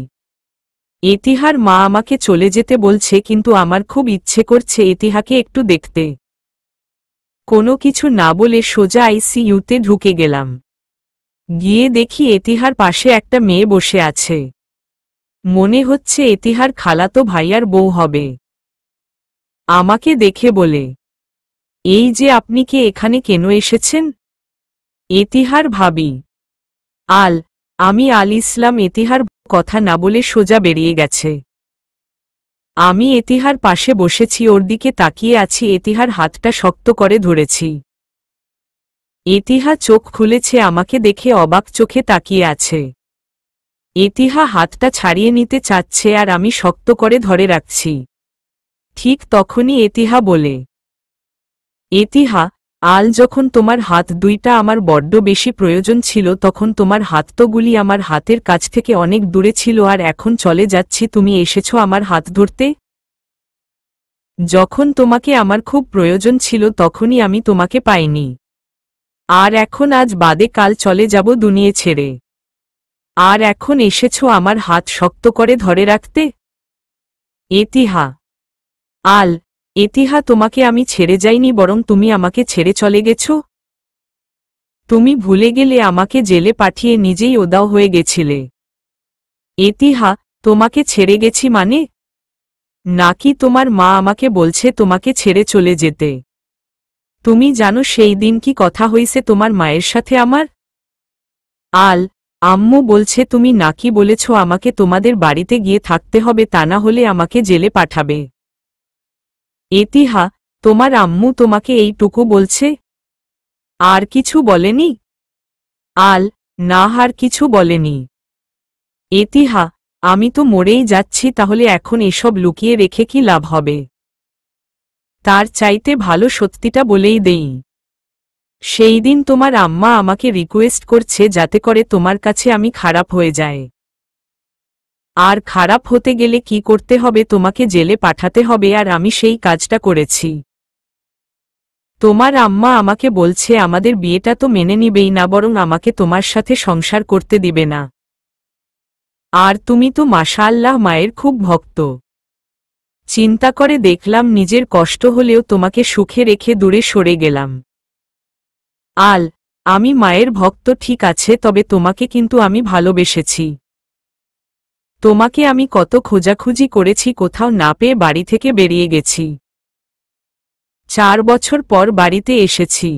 এতিহার মা আমাকে চলে যেতে বলছে, কিন্তু আমার খুব ইচ্ছে করছে এতিহাকে একটু দেখতে। কোনো কিছু না বলে সোজা আইসিইউতে ঢুকে গেলাম। গিয়ে দেখি এতিহার পাশে একটা মেয়ে বসে আছে। মনে হচ্ছে এতিহার খালাতো ভাইয়ার বউ হবে। আমাকে দেখে বলে, এই যে আপনি কে, এখানে কেন এসেছেন? এতিহার ভাবি, আল, আমি আল ইসলাম। এতিহার কথা না বলে সোজা বেরিয়ে গেছে। আমি এতিহার পাশে বসেছি, ওর দিকে তাকিয়ে আছি, এতিহার হাতটা শক্ত করে ধরেছি। এতিহা চোখ খুলেছে, আমাকে দেখে অবাক চোখে তাকিয়ে আছে। এতিহা হাতটা ছাড়িয়ে নিতে চাচ্ছে আর আমি শক্ত করে ধরে রাখছি। ঠিক তখনই এতিহা বলে, এতিহা, আল, যখন তোমার হাত দুইটা আমার বড্ড বেশি প্রয়োজন ছিল তখন তোমার হাতগুলি আমার হাতের কাছ থেকে অনেক দূরে ছিল, আর এখন চলে যাচ্ছি তুমি এসেছ আমার হাত ধরতে? যখন তোমাকে আমার খুব প্রয়োজন ছিল তখনই আমি তোমাকে পাইনি, আর এখন আজ বাদে কাল চলে যাব দুনিয়া ছেড়ে, আর এখন এসেছ আমার হাত শক্ত করে ধরে রাখতে? এতিহা, আল, এতিহা, তোমাকে আমি ছেড়ে যাইনি, বরং তুমি আমাকে ছেড়ে চলে গেছ। তুমি ভুলে গেলে আমাকে জেলে পাঠিয়ে নিজেই উধাও হয়ে গেছিলে। এতিহা, তোমাকে ছেড়ে গেছি মানে? নাকি তোমার মা আমাকে বলছে তোমাকে ছেড়ে চলে যেতে? তুমি জানো সেই দিন কি কথা হইছে তোমার মায়ের সাথে আমার? আল, আম্মু বলছে তুমি নাকি বলেছ আমাকে তোমাদের বাড়িতে গিয়ে থাকতে হবে, তা না হলে আমাকে জেলে পাঠাবে। এতিহা, তোমার আম্মু তোমাকে এইটুকু বলছে? আর কিছু বলেনি? আল, না, আর কিছু বলেনি। এতিহা, আমি তো মরেই যাচ্ছি, তাহলে এখন এসব লুকিয়ে রেখে কি লাভ হবে? তার চাইতে ভালো সত্যিটা বলেই দেই। সেই দিন তোমার আম্মা আমাকে রিকোয়েস্ট করছে যাতে করে তোমার কাছে আমি খারাপ হয়ে যায়। আর খারাপ হতে গেলে কি করতে হবে, তোমাকে জেলে পাঠাতে হবে, আর আমি সেই কাজটা করেছি। তোমার আম্মা আমাকে বলছে আমাদের বিয়েটা তো মেনে নিবেই না, বরং আমাকে তোমার সাথে সংসার করতে দিবে না। আর তুমি তো মাশাআল্লাহ মায়ের খুব ভক্ত। চিন্তা করে দেখলাম নিজের কষ্ট হলেও তোমাকে সুখে রেখে দূরে সরে গেলাম। আল, আমি মায়ের ভক্ত ঠিক আছে, তবে তোমাকে কিন্তু আমি ভালোবেসেছি। তোমাকে আমি কত খোঁজাখুঁজি করেছি, কোথাও না পেয়ে বাড়ি থেকে বেরিয়ে গেছি। 4 বছর পর বাড়িতে এসেছি।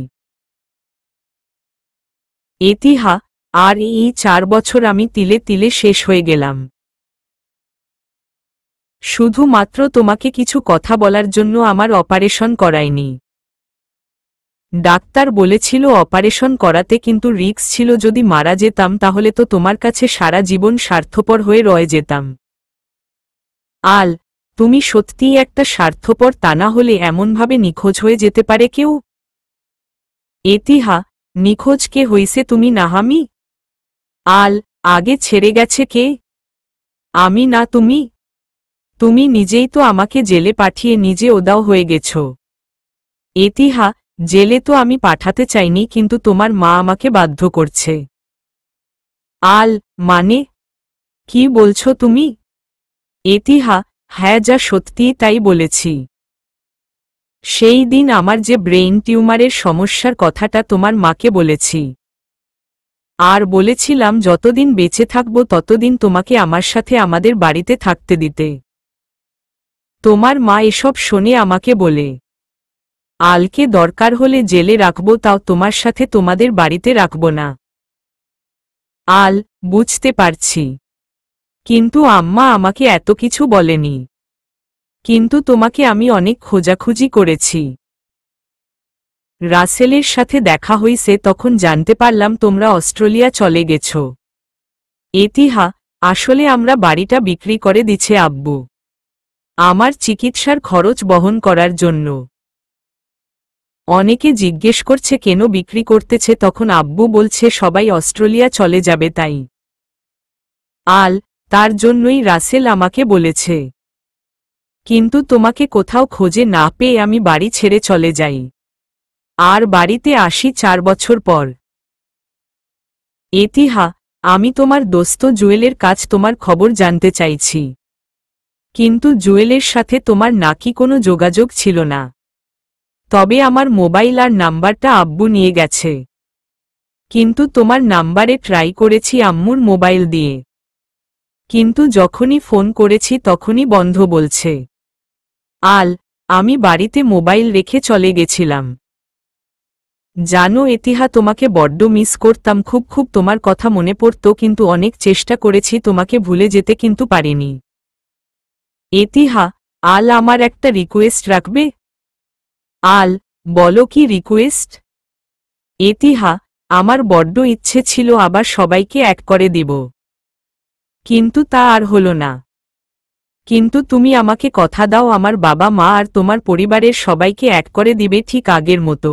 এতিহা, আর এই 4 বছর আমি তিলে তিলে শেষ হয়ে গেলাম। শুধুমাত্র তোমাকে কিছু কথা বলার জন্য আমার অপারেশন করায়নি। ডাক্তার বলেছিল অপারেশন করাতে, কিন্তু রিস্ক ছিল যদি মারা যেতাম তাহলে তো তোমার কাছে সারা জীবন স্বার্থপর হয়ে রয়ে যেতাম। আল, তুমি সত্যিই একটা স্বার্থপর, তা না হলে এমনভাবে নিখোঁজ হয়ে যেতে পারে কেউ? এতিহা, নিখোঁজ কে হইছে, তুমি না আমি? আল, আগে ছেড়ে গেছে কে? আমি না তুমি? তুমি নিজেই তো আমাকে জেলে পাঠিয়ে নিজে উধাও হয়ে গেছ। এতিহা, জেলে তো আমি পাঠাতে চাইনি, কিন্তু তোমার মা আমাকে বাধ্য করছে। আল, মানে কি বলছো তুমি? এতিহা, হ্যাঁ, যা সত্যি তাই বলেছি। সেই দিন আমার যে ব্রেইন টিউমারের সমস্যার কথাটা তোমার মাকে বলেছি, আর বলেছিলাম যতদিন বেঁচে থাকব ততদিন তোমাকে আমার সাথে আমাদের বাড়িতে থাকতে দিতে। তোমার মা এসব শোনে আমাকে বলে, আলকে দরকার হলে জেলে রাখব, তাও তোমার সাথে তোমাদের বাড়িতে রাখব না। আল, বুঝতে পারছি, কিন্তু আম্মা আমাকে এত কিছু বলেনি। কিন্তু তোমাকে আমি অনেক খোঁজাখুঁজি করেছি। রাসেলের সাথে দেখা হইছে, তখন জানতে পারলাম তোমরা অস্ট্রেলিয়া চলে গেছ। এতিহা, আসলে আমরা বাড়িটা বিক্রি করে দিছে আব্বু, আমার চিকিৎসার খরচ বহন করার জন্য। অনেকে জিজ্ঞেস করছে কেন বিক্রি করতেছে, তখন আব্বু বলছে সবাই অস্ট্রেলিয়া চলে যাবে তাই। আল, তার জন্যই রাসেল আমাকে বলেছে। কিন্তু তোমাকে কোথাও খোঁজে না পেয়ে আমি বাড়ি ছেড়ে চলে যাই, আর বাড়িতে আসি 4 বছর পর। এতিহা, আমি তোমার দোস্ত জুয়েলের কাছ তোমার খবর জানতে চাইছি, কিন্তু জুয়েলের সাথে তোমার নাকি কোনো যোগাযোগ ছিল না। তবে আমার মোবাইল আর নাম্বারটা আব্বু নিয়ে গেছে, কিন্তু তোমার নাম্বারে ট্রাই করেছি আম্মুর মোবাইল দিয়ে, কিন্তু যখনই ফোন করেছি তখনই বন্ধ বলছে। আল, আমি বাড়িতে মোবাইল রেখে চলে গেছিলাম। জানো এতিহা, তোমাকে বড্ড মিস করতাম, খুব খুব তোমার কথা মনে পড়ত, কিন্তু অনেক চেষ্টা করেছি তোমাকে ভুলে যেতে, কিন্তু পারিনি। এতিহা, আল, আমার একটা রিকোয়েস্ট রাখবে? আল, বলো কি রিকোয়েস্ট? এতিহা, আমার বড্ড ইচ্ছে ছিল আবার সবাইকে এক করে দিব, কিন্তু তা আর হলো না। কিন্তু তুমি আমাকে কথা দাও আমার বাবা মা আর তোমার পরিবারের সবাইকে এক করে দিবে ঠিক আগের মতো।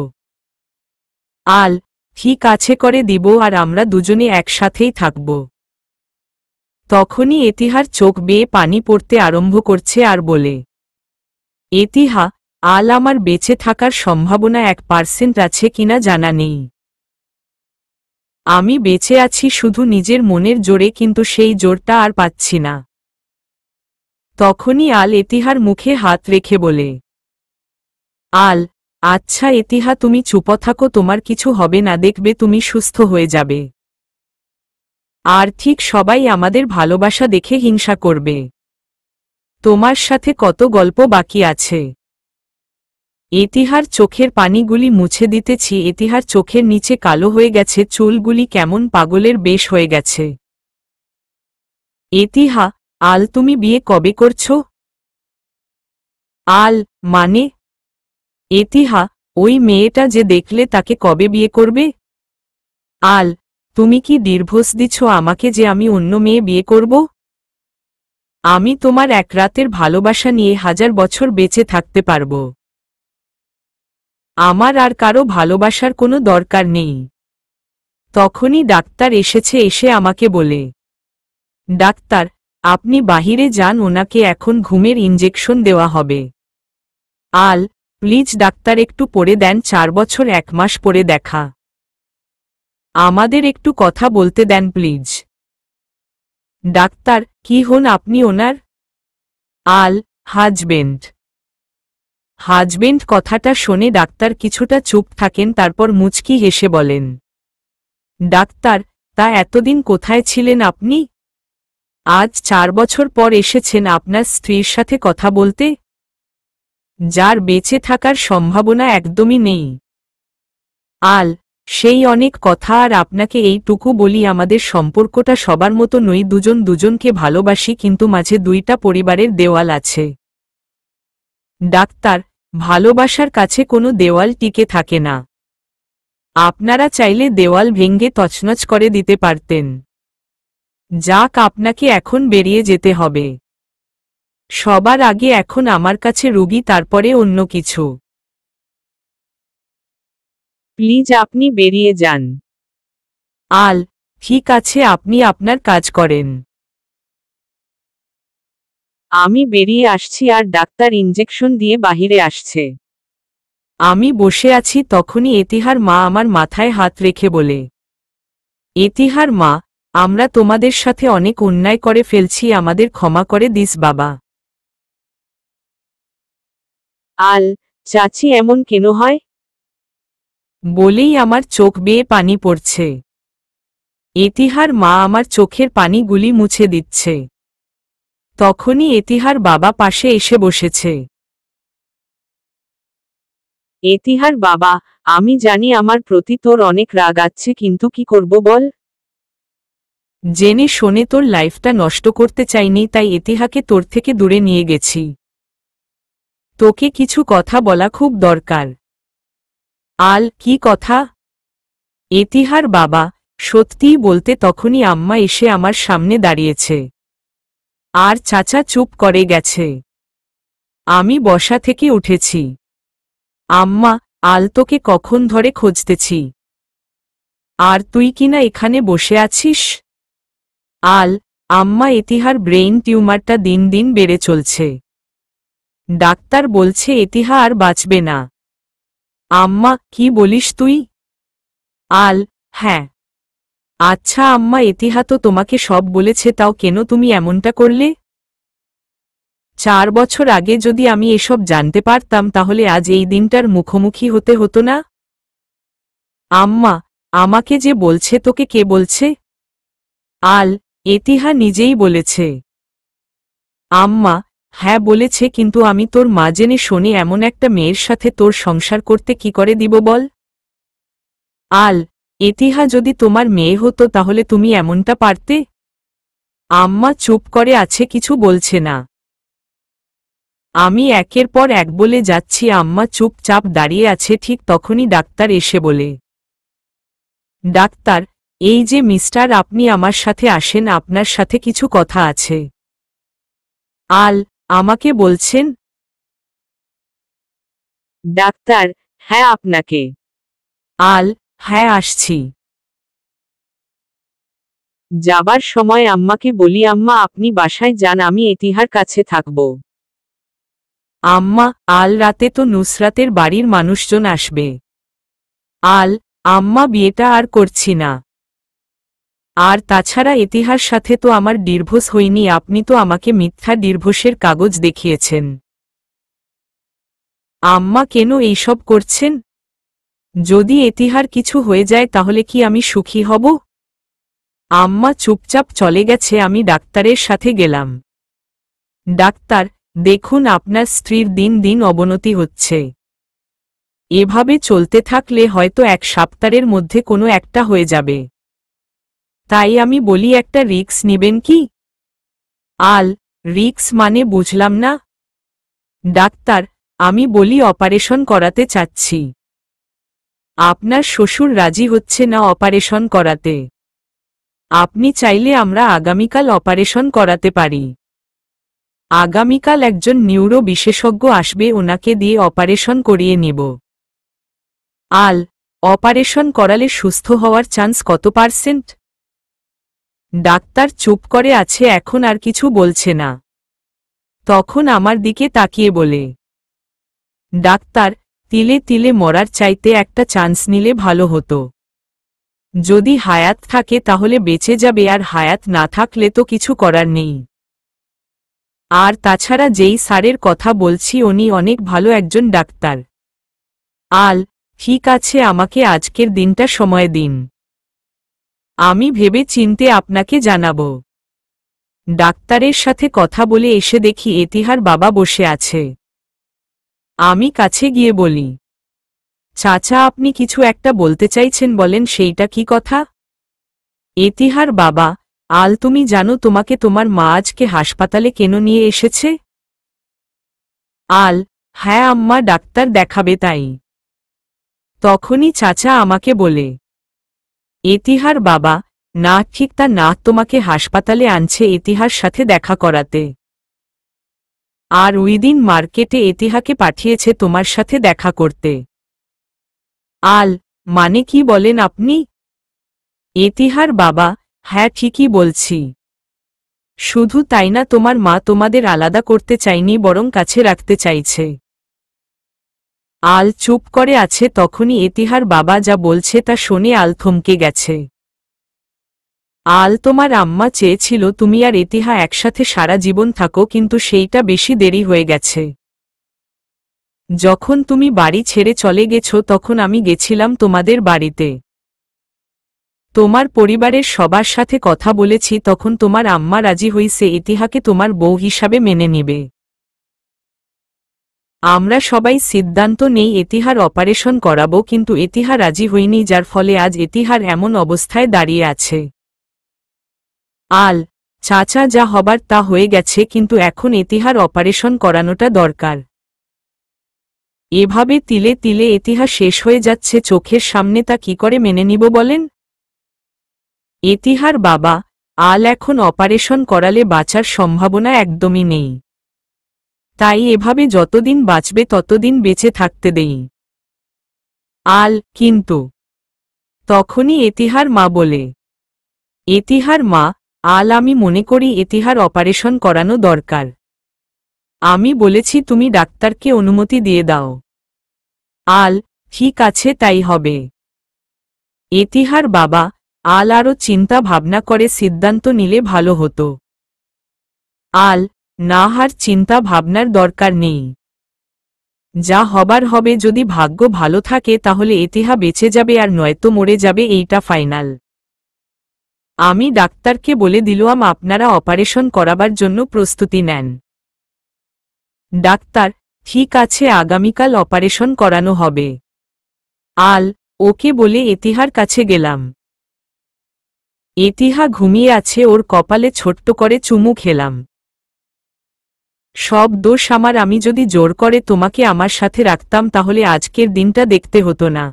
আল, ঠিক আছে, করে দিব, আর আমরা দুজনে একসাথেই থাকব। তখনই এতিহার চোখ বেয়ে পানি পড়তে আরম্ভ করছে আর বলে, এতিহা, আল, আমার বেঁচে থাকার সম্ভাবনা 1% আছে কিনা জানা নেই। আমি বেঁচে আছি শুধু নিজের মনের জোরে, কিন্তু সেই জোরটা আর পাচ্ছি না। তখনই আল এতিহার মুখে হাত রেখে বলে, আল, আচ্ছা এতিহা, তুমি চুপ থাকো, তোমার কিছু হবে না, দেখবে তুমি সুস্থ হয়ে যাবে। আর ঠিক সবাই আমাদের ভালোবাসা দেখে হিংসা করবে। তোমার সাথে কত গল্প বাকি আছে। এতিহার চোখের পানিগুলি মুছে দিতেছি, এতিহার চোখের নিচে কালো হয়ে গেছে, চুলগুলি কেমন পাগলের বেশ হয়ে গেছে। এতিহা, আল, তুমি বিয়ে কবে করছো? আল, মানে? এতিহা, ওই মেয়েটা যে দেখলে তাকে কবে বিয়ে করবে? আল, তুমি কি ডিভোর্স দিচ্ছ আমাকে যে আমি অন্য মেয়ে বিয়ে করব? আমি তোমার এক রাতের ভালোবাসা নিয়ে 1000 বছর বেঁচে থাকতে পারব। আমার আর কারো ভালোবাসার কোনো দরকার নেই। তখনই ডাক্তার এসেছে, এসে আমাকে বলে, ডাক্তার, আপনি বাহিরে যান, ওনাকে এখন ঘুমের ইনজেকশন দেওয়া হবে। আল, প্লিজ ডাক্তার, একটু পরে দেন, 4 বছর 1 মাস পরে দেখা, আমাদের একটু কথা বলতে দেন প্লিজ। ডাক্তার, কি হন আপনি ওনার? আল, হাজবেন্ড। হাজবেন্ড কথাটা শুনে ডাক্তার কিছুটা চুপ থাকেন, তারপর মুচকি হেসে বলেন, ডাক্তার, তা এতদিন কোথায় ছিলেন আপনি? আজ 4 বছর পর এসেছেন আপনার স্ত্রীর সাথে কথা বলতে, যার বেঁচে থাকার সম্ভাবনা একদমই নেই। আল, সেই অনেক কথা, আর আপনাকে এইটুকু বলি, আমাদের সম্পর্কটা সবার মতো নই, দুজন দুজনকে ভালোবাসি, কিন্তু মাঝে দুইটা পরিবারের দেওয়াল আছে। ডাক্তার, ভালোবাসার কাছে কোনো দেওয়াল টিকে থাকে না। আপনারা চাইলে দেওয়াল ভেঙে তছনছ করে দিতে পারতেন। যাক, আপনাকে এখন বেরিয়ে যেতে হবে। সবার আগে এখন আমার কাছে রুগী, তারপরে অন্য কিছু। প্লিজ আপনি বেরিয়ে যান। আল, ঠিক আছে, আপনি আপনার কাজ করেন। আমি বেরিয়ে আসছি আর ডাক্তার ইনজেকশন দিয়ে বাহিরে আসছে। আমি বসে আছি, তখনই এতিহার মা আমার মাথায় হাত রেখে বলে, এতিহার মা, আমরা তোমাদের সাথে অনেক অন্যায় করে ফেলছি, আমাদের ক্ষমা করে দিস বাবা। আল, চাচি এমন কেন হয়? বলেই আমার চোখ বেয়ে পানি পড়ছে। এতিহার মা আমার চোখের পানিগুলি মুছে দিচ্ছে। তখনই এতিহার বাবা পাশে এসে বসেছে। এতিহার বাবা, আমি জানি আমার প্রতি তোর অনেক রাগ আছে, কিন্তু কি করব বল? জেনে শোনে তোর লাইফটা নষ্ট করতে চাইনি, তাই এতিহাকে তোর থেকে দূরে নিয়ে গেছি। তোকে কিছু কথা বলা খুব দরকার। আল, কি কথা? এতিহার বাবা, সত্যিই বলতে তখনই আম্মা এসে আমার সামনে দাঁড়িয়েছে। আর চাচা চুপ করে গেছে। আমি বসা থেকে উঠেছি। আম্মা, আল তোকে কখন ধরে খুঁজতেছি। আর তুই কিনা এখানে বসে আছিস? আল, আম্মা, এতিহার ব্রেইন টিউমারটা দিন দিন বেড়ে চলছে। ডাক্তার বলছে এতিহা আর বাঁচবে না। আম্মা, কি বলিস তুই? আল, হ্যাঁ। আচ্ছা আম্মা, এতিহা তো তোমাকে সব বলেছে, তাও কেন তুমি এমনটা করলে? 4 বছর আগে যদি আমি এসব জানতে পারতাম, তাহলে আজ এই দিনটার মুখোমুখি হতে হতো না। আম্মা, আমাকে যে বলছে, তোকে কে বলছে? আল, এতিহা নিজেই বলেছে। আম্মা, হ্যাঁ বলেছে, কিন্তু আমি তোর মা, জেনে শোনে এমন একটা মেয়ের সাথে তোর সংসার করতে কি করে দিব বল? আল, এতিহা যদি তোমার মেয়ে হতো তাহলে তুমি এমনটা পারতে? আম্মা চুপ করে আছে, কিছু বলছে না। আমি একের পর এক বলে যাচ্ছি, আম্মা চুপচাপ দাঁড়িয়ে আছে। ঠিক তখনই ডাক্তার এসে বলে, ডাক্তার, এই যে মিস্টার, আপনি আমার সাথে আসেন, আপনার সাথে কিছু কথা আছে। আল, আমাকে বলছেন? ডাক্তার, হ্যাঁ আপনাকে। আল, হ্যাঁ আসছি। যাবার সময় আম্মাকে বলি, আম্মা আপনি বাসায় যান, আমি এতিহার কাছে থাকব। আম্মা, আল রাতে তো নুসরাতের বাড়ির মানুষজন আসবে। আল, আম্মা বিয়েটা আর করছি না। আর তাছাড়া এতিহার সাথে তো আমার ডিভোর্স হয়নি, আপনি তো আমাকে মিথ্যা ডিভোর্সের কাগজ দেখিয়েছেন। আম্মা কেন এইসব করছেন? যদি এতিহার কিছু হয়ে যায় তাহলে কি আমি সুখী হব? আম্মা চুপচাপ চলে গেছে। আমি ডাক্তারের সাথে গেলাম। ডাক্তার, দেখুন আপনার স্ত্রীর দিন দিন অবনতি হচ্ছে। এভাবে চলতে থাকলে হয়তো 1 সপ্তাহের মধ্যে কোনো একটা হয়ে যাবে। তাই আমি বলি, একটা রিস্ক নেবেন কি? আল, রিস্ক মানে বুঝলাম না। ডাক্তার, আমি বলি অপারেশন করাতে চাচ্ছি। আপনার শ্বশুর রাজি হচ্ছে না অপারেশন করাতে। আপনি চাইলে আমরা আগামীকাল অপারেশন করাতে পারি। আগামীকাল একজন নিউরো বিশেষজ্ঞ আসবে, ওনাকে দিয়ে অপারেশন করিয়ে নিব। আল, অপারেশন করালে সুস্থ হওয়ার চান্স কত %? ডাক্তার চুপ করে আছে, এখন আর কিছু বলছে না। তখন আমার দিকে তাকিয়ে বলে, ডাক্তার, তিলে তিলে মরার চাইতে একটা চান্স নিলে ভালো হতো। যদি হায়াত থাকে তাহলে বেঁচে যাবে, আর হায়াত না থাকলে তো কিছু করার নেই। আর তাছাড়া যেই স্যারের কথা বলছি উনি অনেক ভালো একজন ডাক্তার। আল, ঠিক আছে, আমাকে আজকের দিনটা সময় দিন, আমি ভেবে চিন্তে আপনাকে জানাবো। ডাক্তারের সাথে কথা বলে এসে দেখি এতিহার বাবা বসে আছে। আমি কাছে গিয়ে বলি, চাচা আপনি কিছু একটা বলতে চাইছেন, বলেন সেইটা কি কথা? এতিহার বাবা, আল তুমি জানো তোমাকে তোমার মা আজকে হাসপাতালে কেন নিয়ে এসেছে? আল, হ্যাঁ আম্মা, ডাক্তার দেখাবে তাই। তখনই চাচা আমাকে বলে, এতিহার বাবা, না ঠিক তা না, তোমাকে হাসপাতালে আনছে এতিহার সাথে দেখা করাতে। আর ওই দিন মার্কেটে এতিহাকে পাঠিয়েছে তোমার সাথে দেখা করতে। আল, মানে কি বলেন আপনি? এতিহার বাবা, হ্যাঁ ঠিকই বলছি। শুধু তাই না, তোমার মা তোমাদের আলাদা করতে চায়নি, বরং কাছে রাখতে চাইছে। আল চুপ করে আছে। তখনই এতিহার বাবা যা বলছে তা শুনে আল থমকে গেছে। আল, তোমার আম্মা চেয়েছিল তুমি আর এতিহা একসাথে সারা জীবন থাকো, কিন্তু সেইটা বেশি দেরি হয়ে গেছে। যখন তুমি বাড়ি ছেড়ে চলে গেছো তখন আমি গেছিলাম তোমাদের বাড়িতে। তোমার পরিবারের সবার সাথে কথা বলেছি, তখন তোমার আম্মা রাজি হইছে এতিহাকে তোমার বউ হিসাবে মেনে নিবে। আমরা সবাই সিদ্ধান্ত নেই এতিহার অপারেশন করাবো, কিন্তু এতিহা রাজি হয়নি, যার ফলে আজ এতিহার এমন অবস্থায় দাঁড়িয়ে আছে। আল, চাচা যা হবার তা হয়ে গেছে, কিন্তু এখন এতিহার অপারেশন করানোটা দরকার। এভাবে তিলে তিলে এতিহা শেষ হয়ে যাচ্ছে চোখের সামনে, তা কি করে মেনে নিব বলেন? এতিহার বাবা, আল এখন অপারেশন করালে বাঁচার সম্ভাবনা একদমই নেই, তাই এভাবে যতদিন বাঁচবে ততদিন বেঁচে থাকতে দেই। আল, কিন্তু তখনই এতিহার মা বলে, এতিহার মা, আল আমি মনে করি এতিহার অপারেশন করানো দরকার। আমি বলেছি তুমি ডাক্তারকে অনুমতি দিয়ে দাও। আল, ঠিক আছে তাই হবে। এতিহার বাবা, আল আরও চিন্তা ভাবনা করে সিদ্ধান্ত নিলে ভালো হতো। আল, না, আর চিন্তা ভাবনার দরকার নেই, যা হবার হবে। যদি ভাগ্য ভালো থাকে তাহলে এতিহা বেঁচে যাবে, আর নয়তো মরে যাবে, এইটা ফাইনাল। আমি ডাক্তারকে বলে দিলাম আপনারা অপারেশন করাবার জন্য প্রস্তুতি নেন। ডাক্তার, ঠিক আছে, আগামীকাল অপারেশন করানো হবে। আল, ওকে বলে এতিহার কাছে গেলাম। এতিহা ঘুমিয়ে আছে, ওর কপালে ছোট্ট করে চুমু খেলাম। সব দোষ আমার, আমি যদি জোর করে তোমাকে আমার সাথে রাখতাম তাহলে আজকের দিনটা দেখতে হতো না।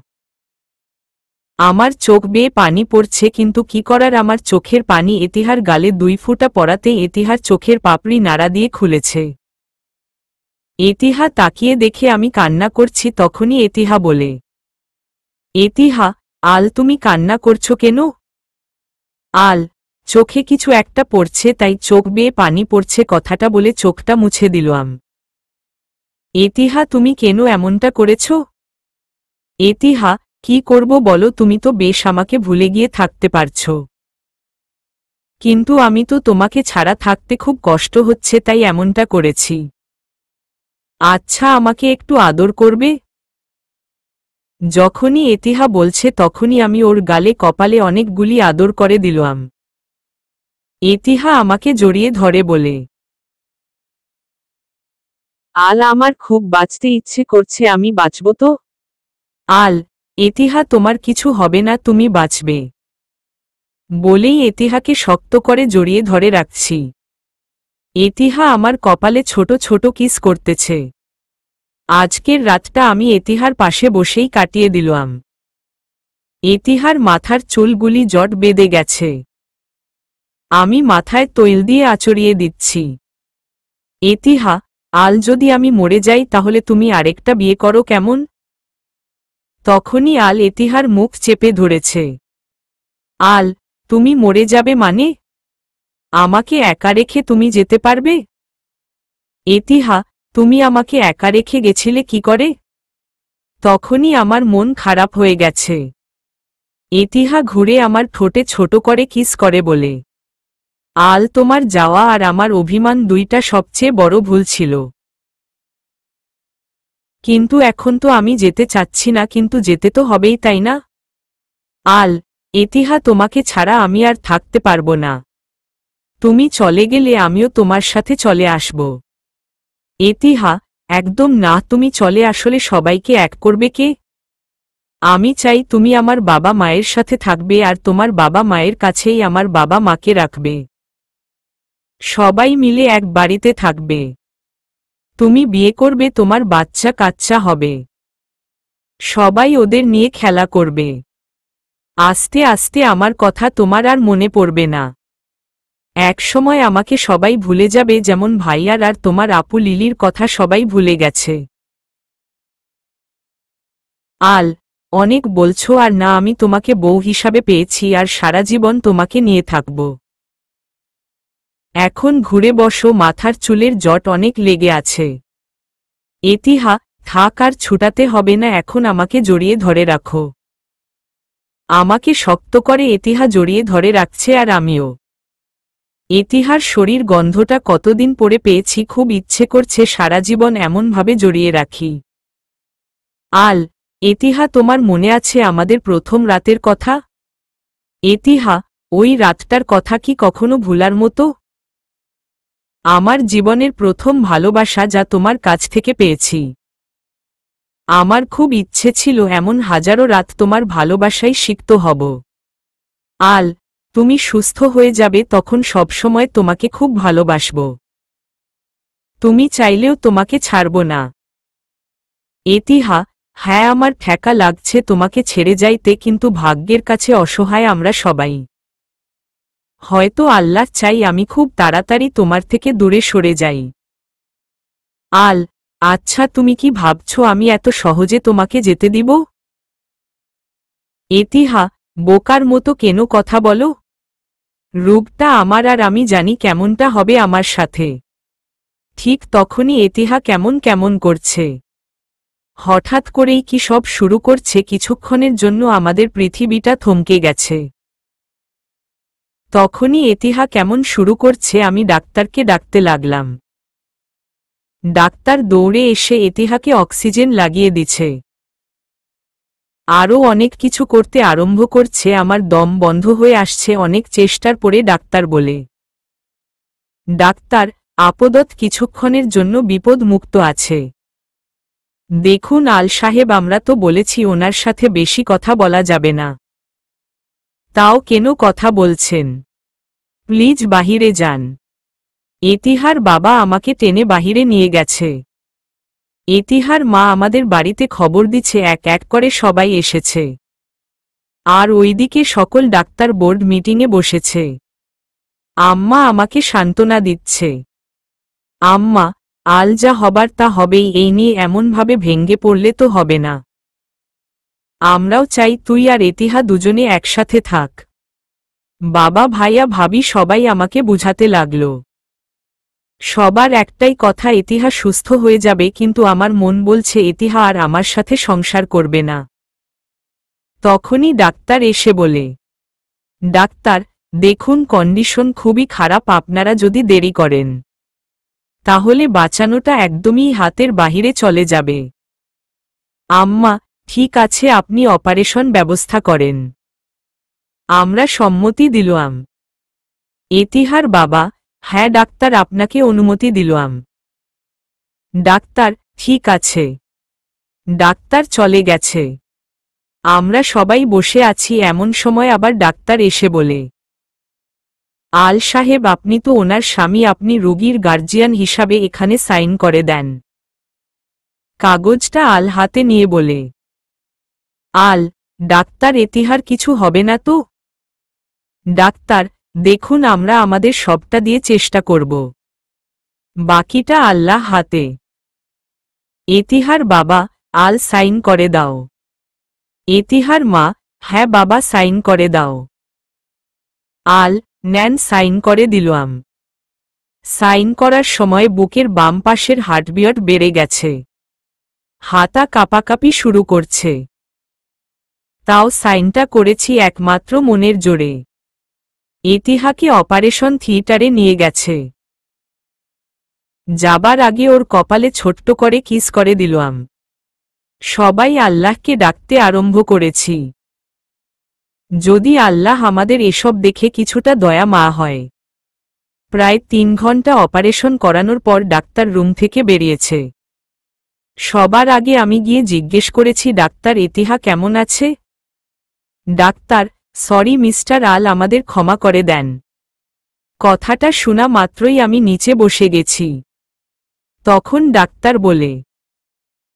আমার চোখ বেয়ে পানি পড়ছে, কিন্তু কি করার, আমার চোখের পানি এতিহার গালে 2 ফোঁটা পড়াতেই এতিহার চোখের পাপড়ি নাড়া দিয়ে খুলেছে। এতিহা তাকিয়ে দেখে আমি কান্না করছি, তখনই এতিহা বলে, এতিহা, আল তুমি কান্না করছো কেন? আল, চোখে কিছু একটা পড়ছে তাই চোখ বেয়ে পানি পড়ছে, কথাটা বলে চোখটা মুছে দিলাম। এতিহা তুমি কেন এমনটা করেছ? এতিহা, কি করব বলো, তুমি তো বেশ আমাকে ভুলে গিয়ে থাকতে পারছ, কিন্তু আমি তো তোমাকে ছাড়া থাকতে খুব কষ্ট হচ্ছে, তাই এমনটা করেছি। আচ্ছা, আমাকে একটু আদর করবে? যখনই এতিহা বলছে তখনই আমি ওর গালে কপালে অনেকগুলি আদর করে দিলাম। এতিহা আমাকে জড়িয়ে ধরে বলে, আল আমার খুব বাঁচতে ইচ্ছে করছে, আমি বাঁচব তো? আল, এতিহা তোমার কিছু হবে না, তুমি বাঁচবে। বলেই এতিহাকে শক্ত করে জড়িয়ে ধরে রাখছি। এতিহা আমার কপালে ছোট ছোট কিস করতেছে। আজকের রাতটা আমি এতিহার পাশে বসেই কাটিয়ে দিলাম। এতিহার মাথার চুলগুলি জট বেঁধে গেছে, আমি মাথায় তৈল দিয়ে আচড়িয়ে দিচ্ছি। এতিহা, আল যদি আমি মরে যাই তাহলে তুমি আরেকটা বিয়ে করো কেমন? তখনই আল এতিহার মুখ চেপে ধরেছে। আল, তুমি মরে যাবে মানে? আমাকে একা রেখে তুমি যেতে পারবে? এতিহা, তুমি আমাকে একা রেখে গেছিলে কি করে? তখনই আমার মন খারাপ হয়ে গেছে। এতিহা ঘুরে আমার ঠোঁটে ছোট করে কিস করে বলে, আল তোমার যাওয়া আর আমার অভিমান দুইটা সবচেয়ে বড় ভুল ছিল। কিন্তু এখন তো আমি যেতে চাচ্ছি না, কিন্তু যেতে তো হবেই, তাই না? আল, এতিহা তোমাকে ছাড়া আমি আর থাকতে পারবো না। তুমি চলে গেলে আমিও তোমার সাথে চলে আসব। এতিহা, একদম না, তুমি চলে আসলে সবাইকে এক করবে কে? আমি চাই তুমি আমার বাবা মায়ের সাথে থাকবে আর তোমার বাবা মায়ের কাছেই আমার বাবা মাকে রাখবে। সবাই মিলে এক বাড়িতে থাকবে। তুমি বিয়ে করবে, তোমার বাচ্চা কাচ্চা হবে, সবাই ওদের নিয়ে খেলা করবে। আস্তে আস্তে আমার কথা তোমার আর মনে পড়বে না। এক সময় আমাকে সবাই ভুলে যাবে, যেমন ভাইয়ার আর তোমার আপু লিলির কথা সবাই ভুলে গেছে। আল, অনেক বলছো আর না, আমি তোমাকে বউ হিসাবে পেয়েছি আর সারা জীবন তোমাকে নিয়ে থাকব। এখন ঘুরে বসো, মাথার চুলের জট অনেক লেগে আছে। এতিহা, থাক আর ছুটাতে হবে না, এখন আমাকে জড়িয়ে ধরে রাখো। আমাকে শক্ত করে এতিহা জড়িয়ে ধরে রাখছে আর আমিও। এতিহার শরীর গন্ধটা কতদিন পরে পেয়েছি, খুব ইচ্ছে করছে সারা জীবন এমনভাবে জড়িয়ে রাখি। আল, এতিহা তোমার মনে আছে আমাদের প্রথম রাতের কথা? এতিহা, ওই রাতটার কথা কি কখনো ভুলার মতো? আমার জীবনের প্রথম ভালোবাসা যা তোমার কাছ থেকে পেয়েছি। আমার খুব ইচ্ছে ছিল এমন হাজারো রাত তোমার ভালোবাসায় সিক্ত হব। আল, তুমি সুস্থ হয়ে যাবে, তখন সবসময় তোমাকে খুব ভালোবাসব। তুমি চাইলেও তোমাকে ছাড়ব না। এতিহা, হ্যাঁ, আমার ঠেকা লাগছে তোমাকে ছেড়ে যাইতে, কিন্তু ভাগ্যের কাছে অসহায় আমরা সবাই। হয়তো আল্লাহ চাই আমি খুব তাড়াতাড়ি তোমার থেকে দূরে সরে যাই। আল, আচ্ছা, তুমি কি ভাবছো আমি এত সহজে তোমাকে যেতে দিব? এতিহা, বোকার মতো কেন কথা বলো? রূপটা আমার আর আমি জানি কেমনটা হবে আমার সাথে। ঠিক তখনই এতিহা কেমন কেমন করছে। হঠাৎ করেই কি সব শুরু করছে, কিছুক্ষণের জন্য আমাদের পৃথিবীটা থমকে গেছে। তখনই এতিহা কেমন শুরু করছে, আমি ডাক্তারকে ডাকতে লাগলাম। ডাক্তার দৌড়ে এসে এতিহাকে অক্সিজেন লাগিয়ে দিচ্ছে। আরও অনেক কিছু করতে আরম্ভ করছে, আমার দম বন্ধ হয়ে আসছে অনেক চেষ্টার পরে। ডাক্তার বলে, ডাক্তার, আপদত কিছুক্ষণের জন্য বিপদ মুক্ত আছে। দেখুন আল সাহেব, আমরা তো বলেছি ওনার সাথে বেশি কথা বলা যাবে না। তাও কেন কথা বলছেন? প্লিজ বাহিরে যান। এতিহার বাবা আমাকে টেনে বাহিরে নিয়ে গেছে। এতিহার মা আমাদের বাড়িতে খবর দিচ্ছে, এক এক করে সবাই এসেছে। আর ওইদিকে সকল ডাক্তার বোর্ড মিটিংয়ে বসেছে। আম্মা আমাকে সান্ত্বনা দিচ্ছে। আম্মা, আল যা হবার তা হবেই, এই নিয়ে এমনভাবে ভেঙ্গে পড়লে তো হবে না। আমরাও চাই তুই আর এতিহা দুজনে একসাথে থাক। বাবা, ভাইয়া, ভাবি সবাই আমাকে বুঝাতে লাগল। সবার একটাই কথা, এতিহা সুস্থ হয়ে যাবে, কিন্তু আমার মন বলছে এতিহা আর আমার সাথে সংসার করবে না। তখনই ডাক্তার এসে বলে, ডাক্তার, দেখুন কন্ডিশন খুবই খারাপ, আপনারা যদি দেরি করেন তাহলে বাঁচানোটা একদমই হাতের বাহিরে চলে যাবে। আম্মা, ঠিক আছে, আপনি অপারেশন ব্যবস্থা করেন। আমরা সম্মতি দিলাম। এতিহার বাবা, হ্যাঁ ডাক্তার, আপনাকে অনুমতি দিলাম। ডাক্তার, ঠিক আছে। ডাক্তার চলে গেছে। আমরা সবাই বসে আছি, এমন সময় আবার ডাক্তার এসে বলে, আল সাহেব, আপনি তো ওনার স্বামী, আপনি রোগীর গার্জিয়ান হিসাবে এখানে সাইন করে দেন। কাগজটা আল হাতে নিয়ে বলে, আল, ডাক্তার, এতিহার কিছু হবে না তো? ডাক্তার, দেখুন আমরা আমাদের সবটা দিয়ে চেষ্টা করব, বাকিটা আল্লাহ হাতে। এতিহার বাবা, আল সাইন করে দাও। এতিহার মা, হ্যাঁ বাবা, সাইন করে দাও। আল, নেন, সাইন করে দিলাম। সাইন করার সময় বুকের বাম পাশের হার্টবিট বেড়ে গেছে। হাতা কাঁপাকাঁপি শুরু করছে। তাও সাইনটা করেছি একমাত্র মনের জোরে। ইতিহাকে অপারেশন থিয়েটারে নিয়ে গেছে। যাবার আগে ওর কপালে ছোট্ট করে কিস করে দিলাম। সবাই আল্লাহকে ডাকতে আরম্ভ করেছি, যদি আল্লাহ আমাদের এসব দেখে কিছুটা দয়া মা হয়। প্রায় 3 ঘন্টা অপারেশন করানোর পর ডাক্তার রুম থেকে বেরিয়েছে। সবার আগে আমি গিয়ে জিজ্ঞেস করেছি, ডাক্তার ইতিহা কেমন আছে? ডাক্তার, সরি মিস্টার আল, আমাদের ক্ষমা করে দেন। কথাটা শোনা মাত্রই আমি নিচে বসে গেছি। তখন ডাক্তার বলে,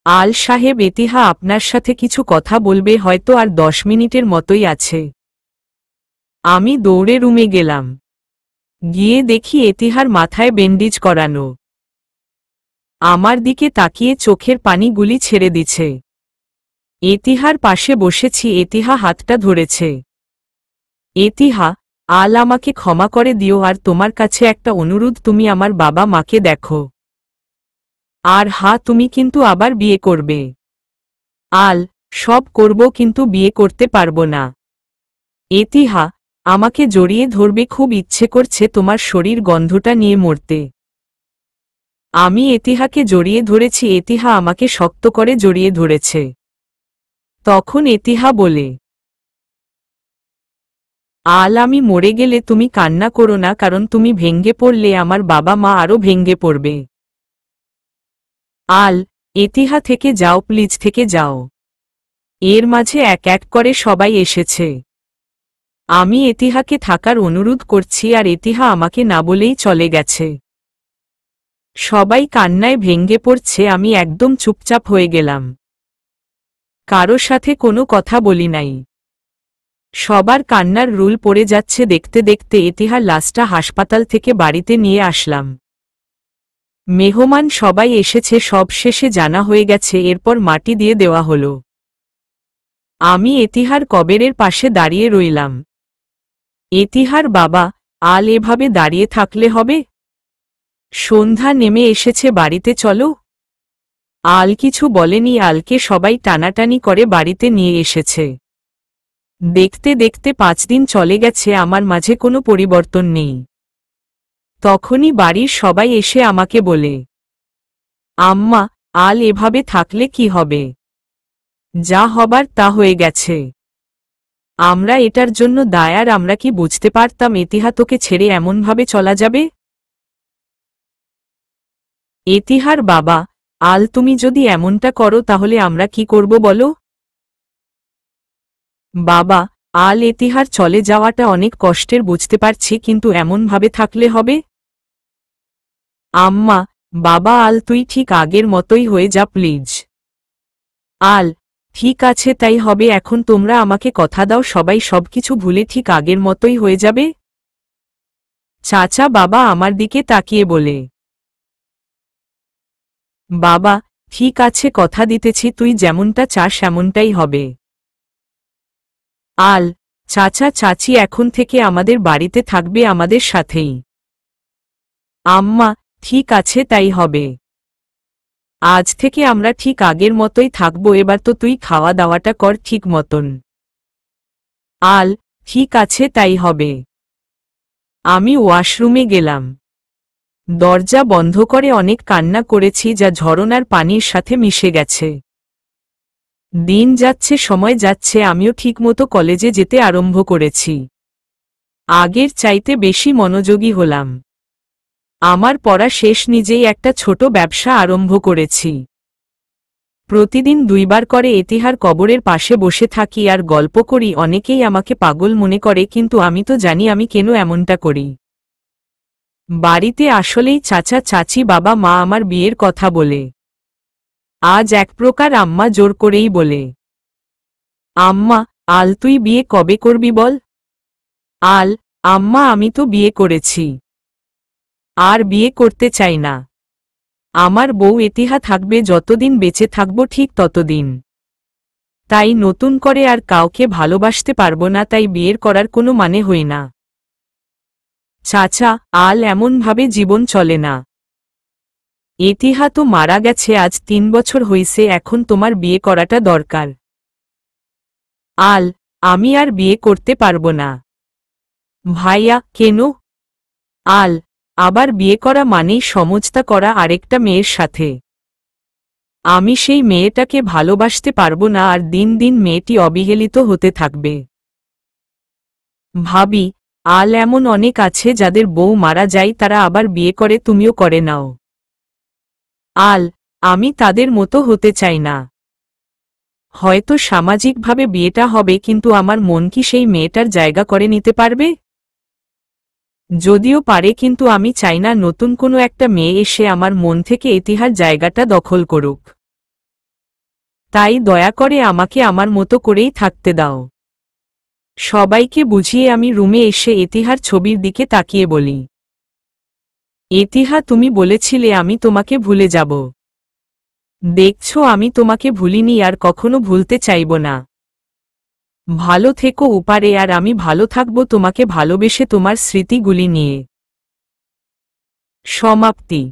আল সাহেব, ইতিহা আপনার সাথে কিছু কথা বলবে, হয়তো আর 10 মিনিটের মতোই আছে। আমি দৌড়ে রুমে গেলাম। গিয়ে দেখি ইতিহার মাথায় ব্যান্ডেজ করানো। আমার দিকে তাকিয়ে চোখের পানিগুলি ছেড়ে দিছে। ইতিহার পাশে বসেছি, ইতিহা হাতটা ধরেছে। ইতিহা, আল আমাকে ক্ষমা করে দিও, আর তোমার কাছে একটা অনুরোধ, তুমি আমার বাবা মাকে দেখো। আর তুমি কিন্তু আবার বিয়ে করবে। আল, সব করব, কিন্তু বিয়ে করতে পারবো না। ইতিহা, আমাকে জড়িয়ে ধরবে, খুব ইচ্ছে করছে তোমার শরীর গন্ধটা নিয়ে মরতে। আমি ইতিহাকে জড়িয়ে ধরেছি, ইতিহা আমাকে শক্ত করে জড়িয়ে ধরেছে। তখন ইতিহা বলে, আল, আমি মরে গেলে তুমি কান্না করো না, কারণ তুমি ভেঙ্গে পড়লে আমার বাবা মা আরও ভেঙ্গে পড়বে। আল, ইতিহা থেকে যাও, প্লিজ থেকে যাও। এর মাঝে এক এক করে সবাই এসেছে। আমি ইতিহাকে থাকার অনুরোধ করছি, আর ইতিহা আমাকে না বলেই চলে গেছে। সবাই কান্নায় ভেঙ্গে পড়ছে, আমি একদম চুপচাপ হয়ে গেলাম। কারো সাথে কোনো কথা বলি নাই। সবার কান্নার রুল পড়ে যাচ্ছে দেখতে দেখতে ইতিহার লাশটা হাসপাতাল থেকে বাড়িতে নিয়ে আসলাম। মেহমান সবাই এসেছে, সব শেষে জানা হয়ে গেছে, এরপর মাটি দিয়ে দেওয়া হলো। আমি ইতিহার কবরের পাশে দাঁড়িয়ে রইলাম। ইতিহার বাবা, আল এভাবে দাঁড়িয়ে থাকলে হবে? সন্ধ্যা নেমে এসেছে, বাড়িতে চলো। আল কিছু বলেনি, আলকে সবাই টানাটানি করে বাড়িতে নিয়ে এসেছে। দেখতে দেখতে 5 দিন চলে গেছে, আমার মাঝে কোনো পরিবর্তন নেই। তখনই বাড়ির সবাই এসে আমাকে বলে, আম্মা, আল এভাবে থাকলে কি হবে? যা হবার তা হয়ে গেছে। আমরা এটার জন্য দায়ার, আমরা কি বুঝতে পারতাম ইতিহা তোকে ছেড়ে এমনভাবে চলা যাবে? ইতিহার বাবা, আল তুমি যদি এমনটা করো তাহলে আমরা কি করব বলো? বাবা, আল ইতিহার চলে যাওয়াটা অনেক কষ্টের, বুঝতে পারছি, কিন্তু এমনভাবে থাকলে হবে? আম্মা, বাবা, আল তুই ঠিক আগের মতোই হয়ে যা প্লিজ। আল, ঠিক আছে, তাই হবে। এখন তোমরা আমাকে কথা দাও, সবাই সবকিছু ভুলে ঠিক আগের মতোই হয়ে যাবে। চাচা বাবা আমার দিকে তাকিয়ে বলে, বাবা, ঠিক আছে, কথা দিতেছি, তুই যেমনটা চাস এমনটাই হবে। আল, চাচা চাচি এখন থেকে আমাদের বাড়িতে থাকবে, আমাদের সাথেই। আম্মা, ঠিক আছে, তাই হবে। আজ থেকে আমরা ঠিক আগের মতোই থাকবো, এবার তো তুই খাওয়া দাওয়াটা কর ঠিক মতন। আল, ঠিক আছে, তাই হবে। আমি ওয়াশরুমে গেলাম। দরজা বন্ধ করে অনেক কান্না করেছি, যা ঝরনার পানির সাথে মিশে গেছে। দিন যাচ্ছে, সময় যাচ্ছে, আমিও ঠিকমতো কলেজে যেতে আরম্ভ করেছি। আগের চাইতে বেশি মনোযোগী হলাম। আমার পড়া শেষ, নিজেই একটা ছোট ব্যবসা আরম্ভ করেছি। প্রতিদিন 2 বার করে ইতিহার কবরের পাশে বসে থাকি আর গল্প করি। অনেকেই আমাকে পাগল মনে করে, কিন্তু আমি তো জানি আমি কেন এমনটা করি। বাড়িতে আসলেই চাচা চাচি বাবা মা আমার বিয়ের কথা বলে। আজ এক প্রকার আম্মা জোর করেই বলে, আম্মা, আল তুই বিয়ে কবে করবি বল? আল, আম্মা আমি তো বিয়ে করেছি, আর বিয়ে করতে চাই না। আমার বউ ইতিহা থাকবে, যতদিন বেঁচে থাকবো ঠিক ততদিন। তাই নতুন করে আর কাউকে ভালোবাসতে পারবো না, তাই বিয়ের করার কোনো মানে হয় না। চাচা, আল এমনভাবে জীবন চলে না। ইতিহা তো মারা গেছে আজ 3 বছর হইছে, এখন তোমার বিয়ে করাটা দরকার। আল, আমি আর বিয়ে করতে পারবো না। ভাইয়া, কেন? আল, আবার বিয়ে করা মানেই সমঝোতা করা আরেকটা মেয়ের সাথে। আমি সেই মেয়েটাকে ভালোবাসতে পারবো না আর দিন দিন মেয়েটি অবহেলিত হতে থাকবে। ভাবি, আল, এমন অনেক আছে যাদের বউ মারা যায় তারা আবার বিয়ে করে, তুমিও করে নাও। আল, আমি তাদের মতো হতে চাই না। হয়তো সামাজিকভাবে বিয়েটা হবে কিন্তু আমার মন কি সেই মেয়েটার জায়গা করে নিতে পারবে? যদিও পারে, কিন্তু আমি চাই না নতুন কোনো একটা মেয়ে এসে আমার মন থেকে ইতিহার জায়গাটা দখল করুক। তাই দয়া করে আমাকে আমার মতো করেই থাকতে দাও। সবাইকে বুঝিয়ে আমি রুমে এসে ইতিহার ছবির দিকে তাকিয়ে বলি, ইতিহা, তুমি বলেছিলে আমি তোমাকে ভুলে যাব। দেখছো, আমি তোমাকে ভুলিনি আর কখনো ভুলতে চাইব না। ভালো থেকো উপারে, আর আমি ভালো থাকবো তোমাকে ভালোবেসে তোমার স্মৃতিগুলি নিয়ে। সমাপ্তি।